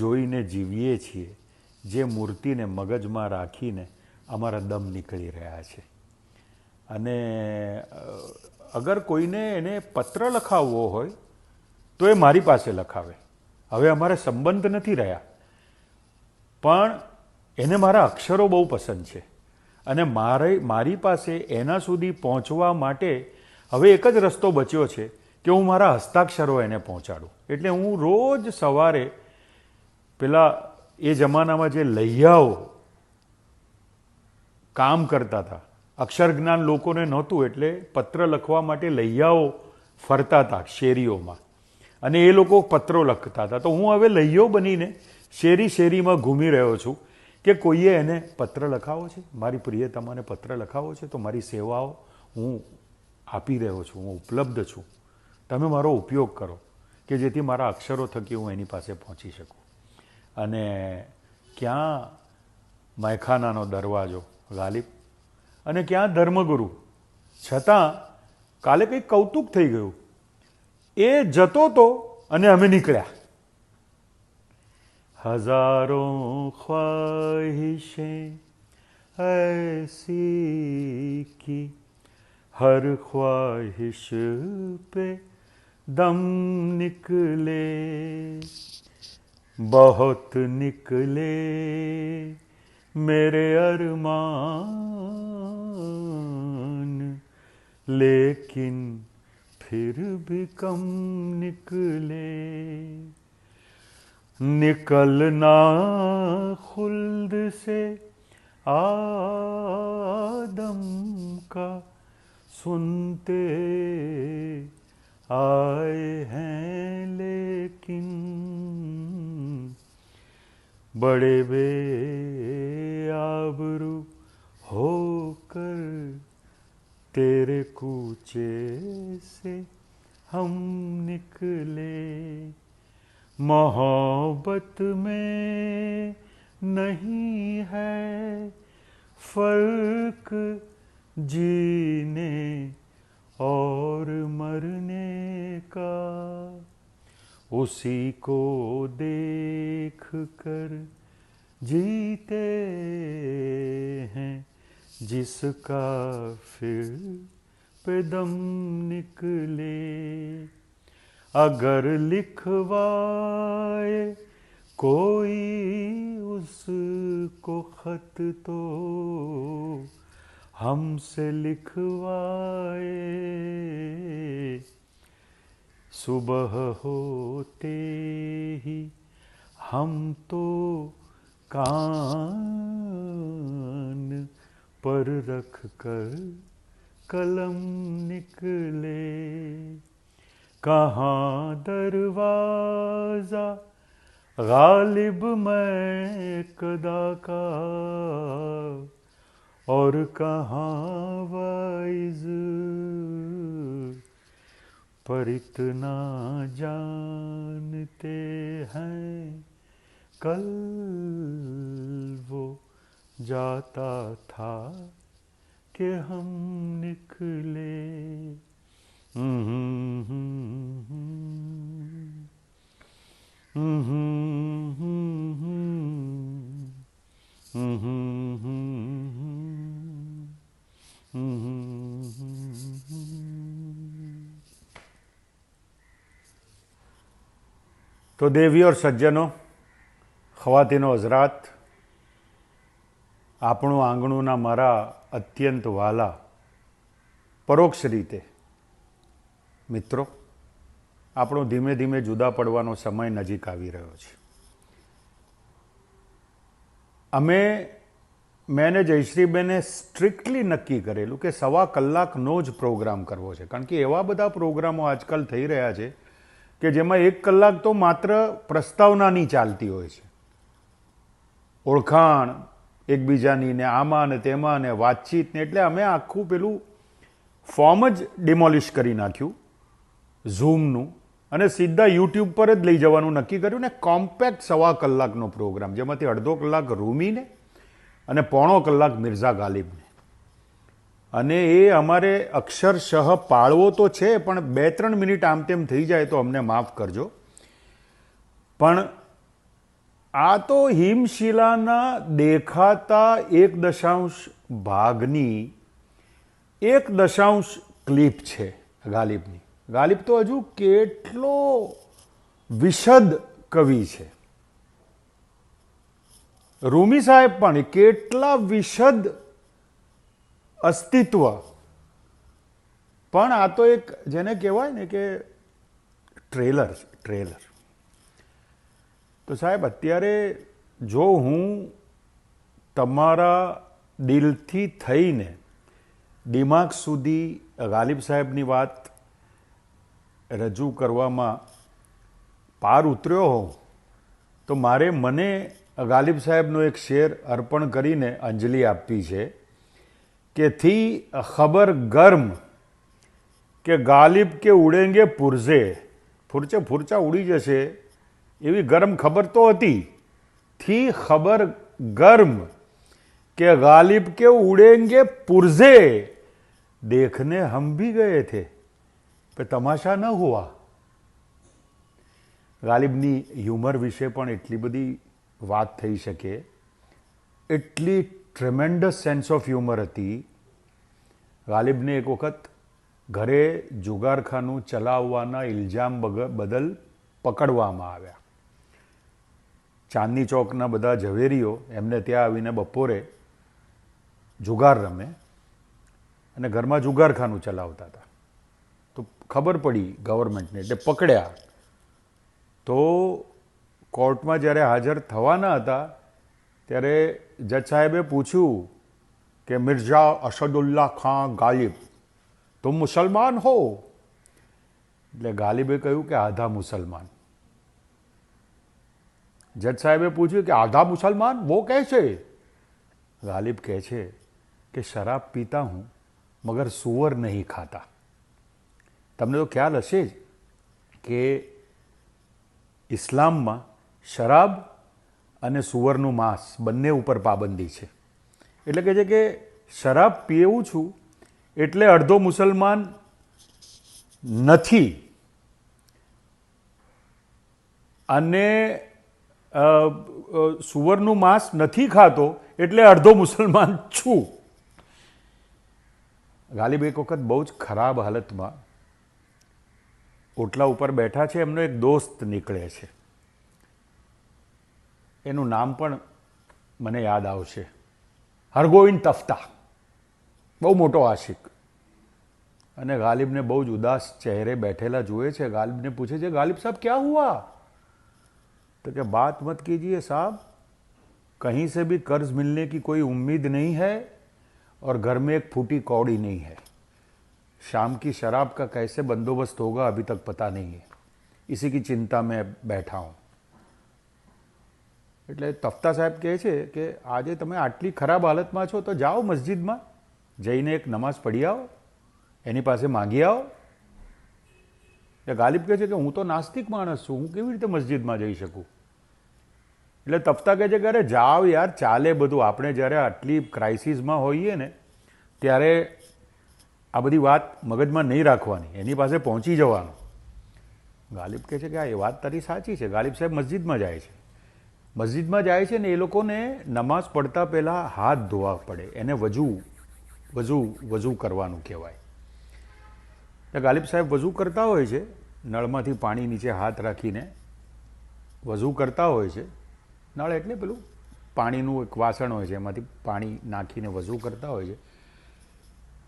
જોઈને જીવીએ છીએ જે મૂર્તિને મગજમાં રાખીને અમારા દમ નીકળી રહ્યા છે. અને અગર કોઈને એને પત્ર લખાવવો હોય તો એ મારી પાસે લખાવે. હવે અમારે સંબંધ નથી રહ્યા, પણ એને મારા અક્ષરો બહુ પસંદ છે અને મારી પાસે એના સુધી પહોંચવા માટે હવે એક જ રસ્તો બચ્યો છે કે હું મારા હસ્તાક્ષરો એને પહોંચાડું. એટલે હું રોજ સવારે પેલા એ જમાનામાં જે લૈયાઓ કામ કરતા હતા, અક્ષર જ્ઞાન લોકોને નહોતું, એટલે પત્ર લખવા માટે લૈયાઓ ફરતા હતા શેરીઓમાં અને એ લોકો પત્રો લખતા હતા. તો હું હવે લૈયો બનીને શેરીમાં ઘૂમી રહ્યો છું કે કોઈએ એને પત્ર લખાવો છે, મારી પ્રિયતમાને પત્ર લખાવો છે, તો મારી સેવાઓ હું આપી રહ્યો છું, હું ઉપલબ્ધ છું, તમે મારો ઉપયોગ કરો કે જેથી મારા અક્ષરો થકી હું એની પાસે પહોંચી શકું. અને ક્યાં મયખાનાનો દરવાજો ગાલિબ અને ક્યાં ધર્મગુરુ, છતાં કાલે કંઈક કૌતુક થઈ ગયું. એ જતો તો અને અમે નીકળ્યા. હજારોं ख्वाहिशें ऐसी की हर ख्वाहिश पे दम निकले बहुत निकले मेरे अरमान लेकिन फिर भी कम निकले निकलना खुल्द से आदम का सुनते आए हैं लेकिन बड़े बेआबरू होकर तेरे कूचे से हम निकले मोहब्बत में नहीं है फर्क जीने और मरने का उसी को देख कर जीते हैं जिसका फिर पे दम निकले अगर लिखवाए कोई उसको खत तो हमसे लिखवाए सुबह होते ही हम तो कान पर रख कर कलम निकले कहाँ दरवाजा गालिब मैं कदा का और कहाँ वाइज पर इतना जानते हैं कल वो जाता था कि हम निकले तो देवी और सज्जनों ख्वातीनो हजरात આપણું આંગણુંના મારા અત્યંત વાલા પરોક્ષ રીતે મિત્રો આપણો ધીમે ધીમે જુદા પડવાનો સમય નજીક આવી રહ્યો છે. મેં ને જયશ્રીબેને સ્ટ્રિક્ટલી નક્કી કરેલું કે 1.25 કલાકનો જ પ્રોગ્રામ કરવો છે કારણ કે એવા બધા પ્રોગ્રામો આજકાલ થઈ રહ્યા છે કે જેમાં 1 કલાક તો માત્ર પ્રસ્તાવનાની ચાલતી હોય છે, ઓળખાણ એકબીજાની ને આમાં ને તેમાં ને વાતચીત ને, એટલે અમે આખું પેલું ફોર્મ જ ડિમોલિશ કરી નાખ્યું ઝૂમનું અને સીધા યુટ્યુબ પર જ લઈ જવાનું નક્કી કર્યું ને કોમ્પેક્ટ 1.25 કલાકનો પ્રોગ્રામ જેમાંથી અડધો કલાક રૂમીને અને પોણો કલાક મિર્ઝા ગાલિબને. અને એ અમારે અક્ષરશઃ પાળવો તો છે પણ 2-3 મિનિટ આમ તેમ થઈ જાય તો અમને માફ કરજો. પણ આ તો હિમશિલાના દેખાતા 1 ભાગની 1 ક્લિપ છે ગાલિબની. ગાલિબ તો હજુ કેટલો વિશદ કવિ છે, રૂમી સાહેબ પણ કેટલા વિશદ અસ્તિત્વ. પણ આ તો એક જેને કહેવાય ને કે ટ્રેલર. તો સાહેબ અત્યારે જો હું તમારા દિલથી થઈને દિમાગ સુધી ગાલિબ સાહેબની વાત રજૂ કરવામાં પાર ઉતર્યો હોઉં તો મને ગાલિબ સાહેબનો એક શેર અર્પણ કરીને અંજલિ આપવી છે કે થી ખબર ગર્મ કે ગાલિબ કે ઉડેંગે પુરઝે, ફૂરચા ઉડી જશે એવી ગરમ ખબર તો હતી. થી ખબર ગર્મ કે ગાલિબ કે ઉડેંગે પુરઝે देखने हम भी गए थे पर तमाशा न हुआ. ગાલિબની હ્યુમર વિશે પણ એટલી બધી વાત થઈ શકે, એટલી ટ્રેમેન્ડસ સેન્સ ઓફ હ્યુમર હતી. ગાલિબને એક વખત ઘરે જુગારખાનું ચલાવવાના ઇલ્ઝામ બદલ પકડવામાં આવ્યા. ચાંદની ચોકના બધા ઝવેરીઓ એમને ત્યાં આવીને બપોરે જુગાર રમે અને ઘરમાં જુગારખાનું ચલાવતા હતા. તો ખબર પડી ગવર્મેન્ટને, એટલે પકડ્યા. તો કોર્ટમાં જ્યારે હાજર થવાના હતા ત્યારે જજ સાહેબે પૂછ્યું કે મિર્ઝા અસદુલ્લા ખાન ગાલિબ તુમ મુસલમાન હો? એટલે ગાલિબે કહ્યું કે આધા મુસલમાન. જજ સાહેબે પૂછ્યું કે આધા મુસલમાન વો कैसे? ગાલિબ કહે છે કે શરાબ પીતા હું મગર સુવર નહીં ખાતા. તમને તો ખ્યાલ હશે જ કે ઇસ્લામમાં શરાબ અને સુવરનું માંસ બંને ઉપર પાબંદી છે. એટલે કહે છે કે શરાબ પીવું છું એટલે અડધો મુસલમાન નથી, અને સુવરનું માંસ નથી ખાતો એટલે અડધો મુસલમાન છું. ગાલિબ એક વખત બહુ જ ખરાબ હાલતમાં ઓટલા ઉપર બેઠા છે, એમનો એક દોસ્ત નીકળે છે. એનું નામ પણ મને યાદ આવશે, હરગોવિંદ તફતા. બહુ મોટો આશિક. અને ગાલિબને બહુ જ ઉદાસ ચહેરે બેઠેલા જુએ છે. ગાલિબને પૂછે છે, ગાલિબ સાहब क्या हुआ? तो क्या बात मत कीजिए साहब, कहीं से भी कर्ज मिलने की कोई उम्मीद नहीं है और घर में एक फूटी कौड़ी नहीं है. शाम की शराब का कैसे बंदोबस्त होगा अभी तक पता नहीं है, इसी की चिंता में बैठा हूँ. એટલે તફતા સાહેબ કહે છે કે આજે તમે આટલી ખરાબ હાલતમાં છો તો જાઓ મસ્જિદમાં જઈને એક નમાઝ પઢી આવો, એની પાસે માંગી આવો. એટલે ગાલિબ કહે છે કે હું તો નાસ્તિક માણસ છું, હું કેવી રીતે મસ્જિદમાં જઈ શકું? એટલે તફતા કહે છે કે અરે જાઓ યાર, ચાલે બધું. આપણે જ્યારે આટલી ક્રાઇસિસમાં હોઈએ ને ત્યારે આ બધી વાત મગજમાં નહીં રાખવાની, એની પાસે પહોંચી જવાનું. ગાલિબ કહે છે કે આ એ વાત તારી સાચી છે. ગાલિબ સાહેબ મસ્જિદમાં જાય છે. મસ્જિદમાં જાય છે ને એ લોકોને નમાઝ પડતા પહેલાં હાથ ધોવા પડે, એને વજુ કરવાનું કહેવાય. એટલે ગાલિબ સાહેબ વજુ કરતા હોય છે, નળમાંથી પાણી નીચે હાથ રાખીને વજુ કરતા હોય છે. નળ એટલે પેલું પાણીનું એક વાસણ હોય છે, એમાંથી પાણી નાખીને વજુ કરતા હોય છે.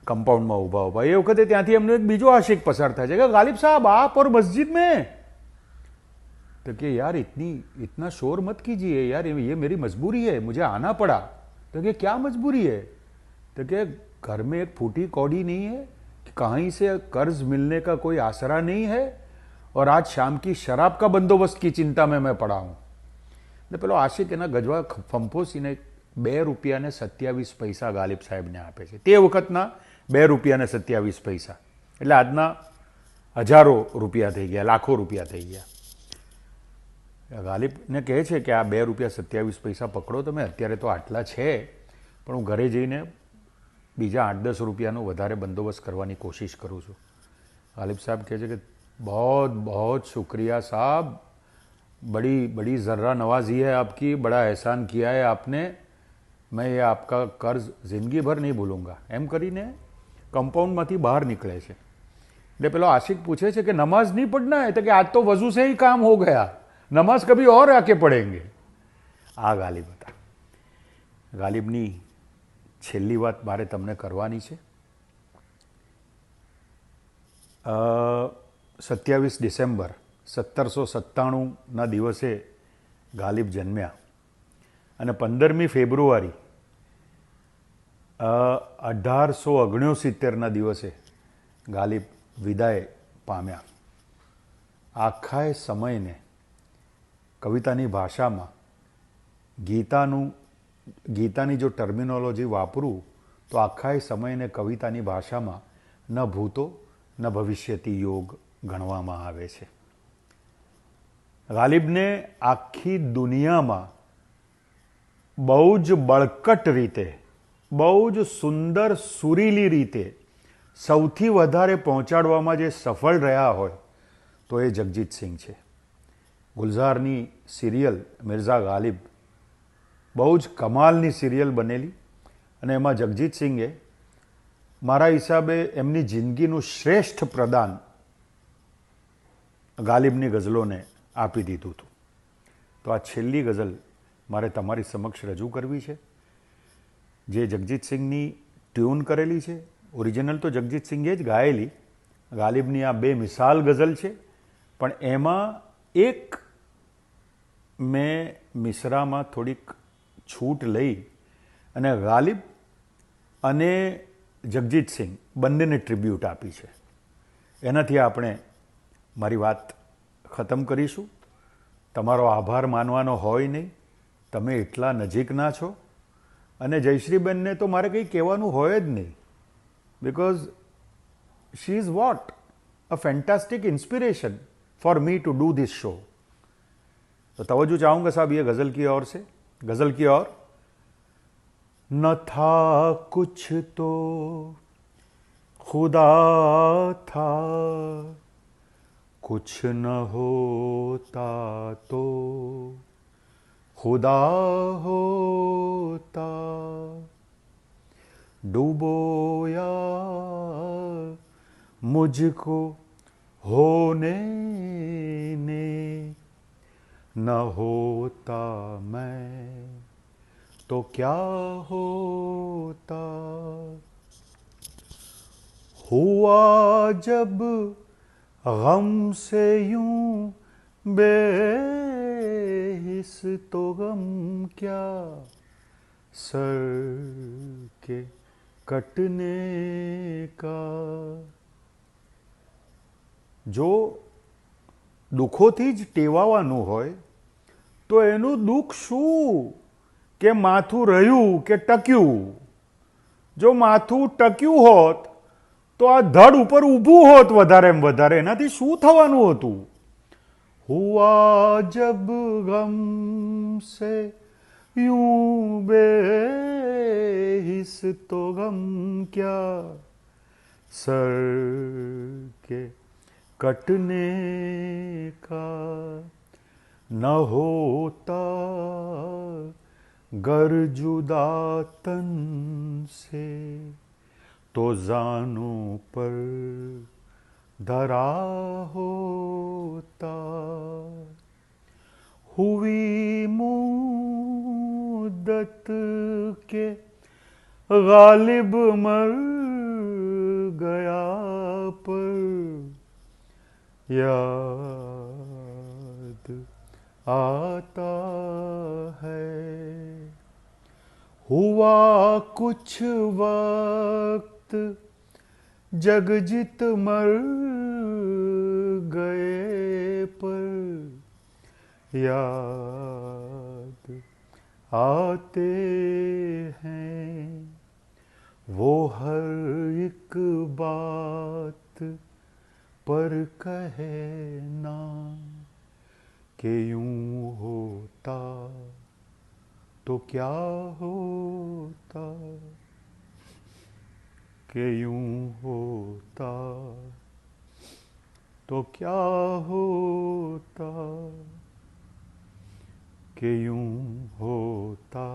કમ્પાઉન્ડમાં ઊભા ઊભા એ વખતે ત્યાંથી એમનો એક બીજો આશિક પસાર થાય છે કે ગાલિબ સાहब आप और मस्जिद में. तो कि यार इतना शोर मत कीजिए यार, ये मेरी मजबूरी है, मुझे आना पड़ा. तो कि क्या मजबूरी है? तो कि घर में एक फूटी कौड़ी नहीं है, कहीं से कर्ज मिलने का कोई आसरा नहीं है और आज शाम की शराब का बंदोबस्त की चिंता में मैं पड़ा हूँ. ને પેલો આશિક એના ગજવા ફંફોસીને ₹2.27 ગાલિબ સાહેબને આપે છે. તે વખતના ₹2.27 એટલે આજના હજારો રૂપિયા થઈ ગયા, લાખો રૂપિયા થઈ ગયા. ગાલિબને કહે છે કે આ ₹2.27 પકડો તમે, અત્યારે તો આટલા છે પણ હું ઘરે જઈને બીજા 8-10 રૂપિયાનો વધારે બંદોબસ્ત કરવાની કોશિશ કરું છું. ગાલિબ સાહેબ કહે છે કે बहुत बहुत शुक्रिया साहब, बड़ी ज़र्रा नवाजी है आपकी, बड़ा एहसान किया है आपने, मैं ये आपका कर्ज ज़िंदगी भर नहीं भूलूंगा. એમ કરીને કમ્પાઉન્ડમાંથી બહાર નીકળે છે. એટલે પેલો આશિક પૂછે છે કે નમાઝ નહીં પढ़ना है? तो कि आज तो वजू से ही काम हो गया, नमाज कभी और आके पढ़ेंगे. આ ગાલિબ હતા. ગાલિબની છેલ્લી વાત મારે તમને કરવાની છે. 27 ડિસેમ્બર 1797ના દિવસે ગાલિબ જન્મ્યા અને 15મી ફેબ્રુઆરી 1869ના દિવસે ગાલિબ વિદાય પામ્યા. આખાય સમયને કવિતાની ભાષામાં ગીતાની જો ટર્મિનોલોજી વાપરું તો આખાય સમયને કવિતાની ભાષામાં ન ભૂતો ન ભવિષ્યતી યોગ ગણવામાં આવે છે. ગાલિબને આખી દુનિયામાં બહુ જ બળકટ રીતે, બહુ જ સુંદર સુરીલી રીતે સૌથી વધારે પહોંચાડવામાં જે સફળ રહ્યા હોય તો એ જગજીત સિંહ છે. ગુલઝારની સિરિયલ મિર્ઝા ગાલિબ બહુ જ કમાલની સિરિયલ બનેલી અને એમાં જગજીત સિંઘે મારા હિસાબે એમની જિંદગીનું શ્રેષ્ઠ પ્રદાન ગાલિબની ગઝલોને આપી દીધું હતું. તો આ છેલ્લી ગઝલ મારે તમારી સમક્ષ રજૂ કરવી છે, જે જગજીત સિંઘની ટ્યુન કરેલી છે. ઓરિજિનલ તો જગજીત સિંઘે જ ગાયેલી. ગાલિબની આ 2 મિસાલ ગઝલ છે, પણ એમાં એક મેં મિસરામાં થોડીક છૂટ લઈ અને ગાલિબ અને જગજીત સિંહ બંનેને ટ્રિબ્યુટ આપી છે. એનાથી આપણે મારી વાત ખતમ કરીશું. તમારો આભાર માનવાનો હોય નહીં, તમે એટલા નજીકના છો. અને જયશ્રીબેનને તો મારે કંઈ કહેવાનું હોય જ નહીં, because she is what a fantastic inspiration for me to do this show. तो तवज्जो चाहूँगा साहब ये गज़ल की ओर से. गज़ल की ओर. न था कुछ तो खुदा था, कुछ न होता तो खुदा होता. डुबोया मुझको होने ने, न होता मैं तो क्या होता. हुआ जब गम से यूं बेहिस तो गम क्या सर के कटने का. જો દુઃખોથી જ ટેવાવાનું હોય તો એનું દુઃખ શું કે માથું રહ્યું કે ટક્યું. જો માથું ટક્યું હોત તો આ ધડ ઉપર ઊભું હોત વધારે વધારે, એનાથી શું થવાનું હતું. હુઆ જબ ગમ સે यूं बेहिस तो गम क्या सर के कटने का. न होता गर जुदा तन से तो जानों पर धरा होता. हुई मुद्दत के गालिब मर गया पर याद आता है. हुआ कुछ वक्त जगजीत मर गए पर याद आते हैं वो हर एक बात पर कहना कि यूं होता तो क्या होता, कि यूं होता तो क्या होता, कि यूं होता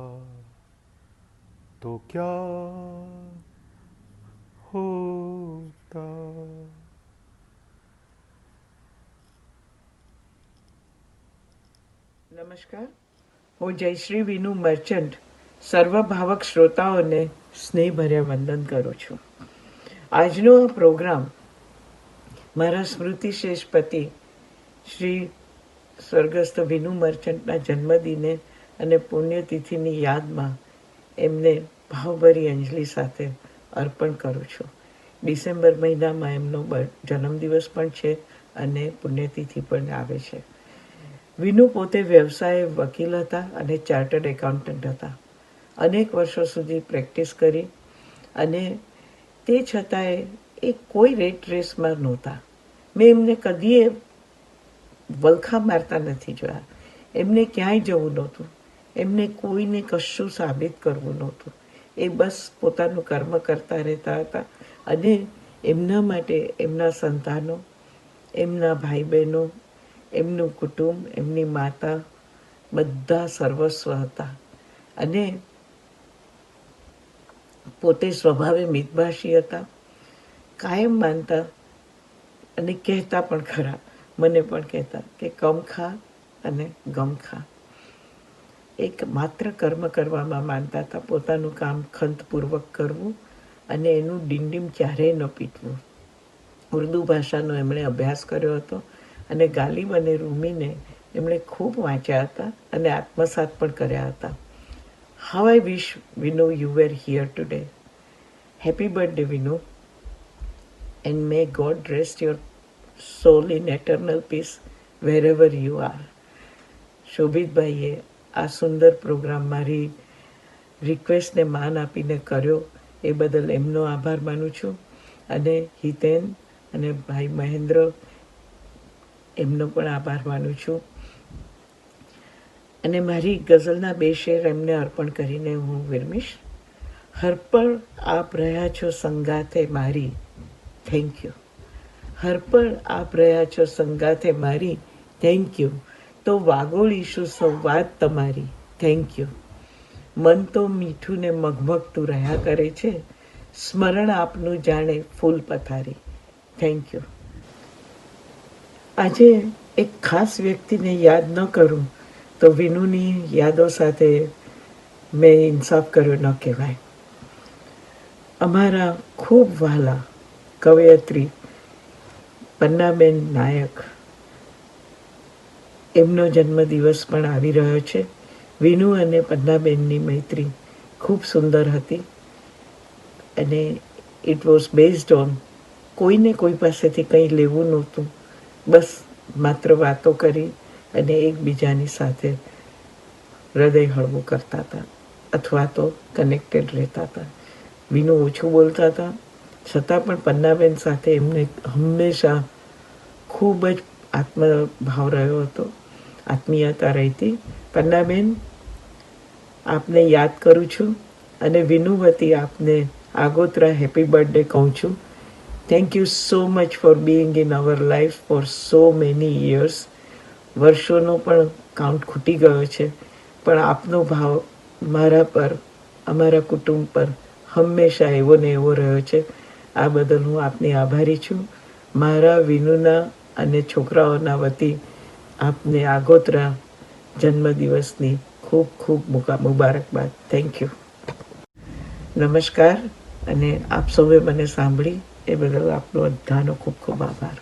तो क्या होता. નમસ્કાર, હું જયશ્રી વિનુ મર્ચન્ટ સર્વભાવક શ્રોતાઓને સ્નેહભર્યા વંદન કરું છું. આજનો આ પ્રોગ્રામ મારા સ્મૃતિશેષ પતિ શ્રી સ્વર્ગસ્થ વિનુ મર્ચન્ટના જન્મદિને અને પુણ્યતિથિની યાદમાં એમને ભાવભરી અંજલિ સાથે અર્પણ કરું છું. ડિસેમ્બર મહિનામાં એમનો જન્મદિવસ પણ છે અને પુણ્યતિથિ પણ આવે છે. વિનુ પોતે વ્યવસાયે વકીલ હતા અને ચાર્ટર્ડ એકાઉન્ટન્ટ હતા. અનેક વર્ષો સુધી પ્રેક્ટિસ કરી અને તે છતાંય એ કોઈ રેટ રેસમાં નહોતા. મેં એમને કદીએ વલખા મારતા નથી જોયા. એમને ક્યાંય જવું નહોતું, એમને કોઈને કશું સાબિત કરવું નહોતું. એ બસ પોતાનું કર્મ કરતા રહેતા હતા અને એમના માટે એમના સંતાનો, એમના ભાઈ બહેનો, એમનું કુટુંબ, એમની માતા બધા સર્વસ્વ હતા. અને પોતે સ્વભાવે મિતભાષી હતા. કાયમ માનતા અને કહેતા પણ ખરા, મને પણ કહેતા કે કમ ખા અને ગમ ખા. એક માત્ર કર્મ કરવામાં માનતા હતા, પોતાનું કામ ખંતપૂર્વક કરવું અને એનું ડીંડીમ ક્યારેય ન પીટવું. ઉર્દુ ભાષાનો એમણે અભ્યાસ કર્યો હતો અને ગાલિબ અને રૂમીને એમણે ખૂબ વાંચ્યા હતા અને આત્મસાત પણ કર્યા હતા. How I wish Vinu you were here today. Happy birthday Vinu, and may God rest your soul in eternal peace wherever you are. શોભિતભાઈએ આ સુંદર પ્રોગ્રામ મારી રિક્વેસ્ટને માન આપીને કર્યો એ બદલ એમનો આભાર માનું છું. અને હિતેન અને ભાઈ મહેન્દ્ર, એમનો પણ આભાર માનું છું. અને મારી ગઝલના 2 શેર એમને અર્પણ કરીને હું વિરમીશ. હરપળ આપ રહ્યા છો સંગાથે મારી, થેન્ક યુ. હરપળ આપ રહ્યા છો સંગાથે મારી, થેન્ક યુ. તો વાગોળીશું સંવાદ તમારી, થેન્ક યુ. મન તો મીઠું ને મગમગતું રહ્યા કરે છે, સ્મરણ આપનું જાણે ફૂલ પથારી, થેન્ક યુ. આજે એક ખાસ વ્યક્તિને યાદ ન કરું તો વિનુની યાદો સાથે મેં ઇન્સાફ કર્યો ન કહેવાય. અમારા ખૂબ વહાલા કવયત્રી પન્નાબેન નાયક, એમનો જન્મદિવસ પણ આવી રહ્યો છે. વિનુ અને પન્નાબેનની મૈત્રી ખૂબ સુંદર હતી અને ઇટ વોઝ બેઝડ ઓન કોઈને કોઈ પાસેથી કંઈ લેવું નહોતું, બસ માત્ર વાતો કરી અને એકબીજાની સાથે હૃદય હળવું કરતા હતા અથવા તો કનેક્ટેડ રહેતા હતા. વિનુ ઓછું બોલતા હતા, છતાં પણ પન્નાબેન સાથે એમને હંમેશા ખૂબ જ આત્મભાવ રહ્યો હતો, આત્મીયતા રહેતી. પન્નાબેન, આપને યાદ કરું છું અને વિનુ વતી આપને આગોતરા હેપી બર્થડે કહું છું. Thank you so much for Bing in our life four so many years. વર્ષોનો પણ કાઉન્ટ ખૂટી ગયો છે, પણ આપનો ભાવ મારા પર, અમારા કુટુંબ પર હંમેશા એવો ને એવો રહ્યો છે. આ બદલ હું આપની આભારી છું. મારા વિનુના અને છોકરાઓના વતી આપને આગોતરા જન્મદિવસની ખૂબ ખૂબ મુબારકબાદ. Thank you. નમસ્કાર. અને આપ સૌએ મને સાંભળી એ બદલ આપનો બધાનો ખૂબ ખૂબ આભાર.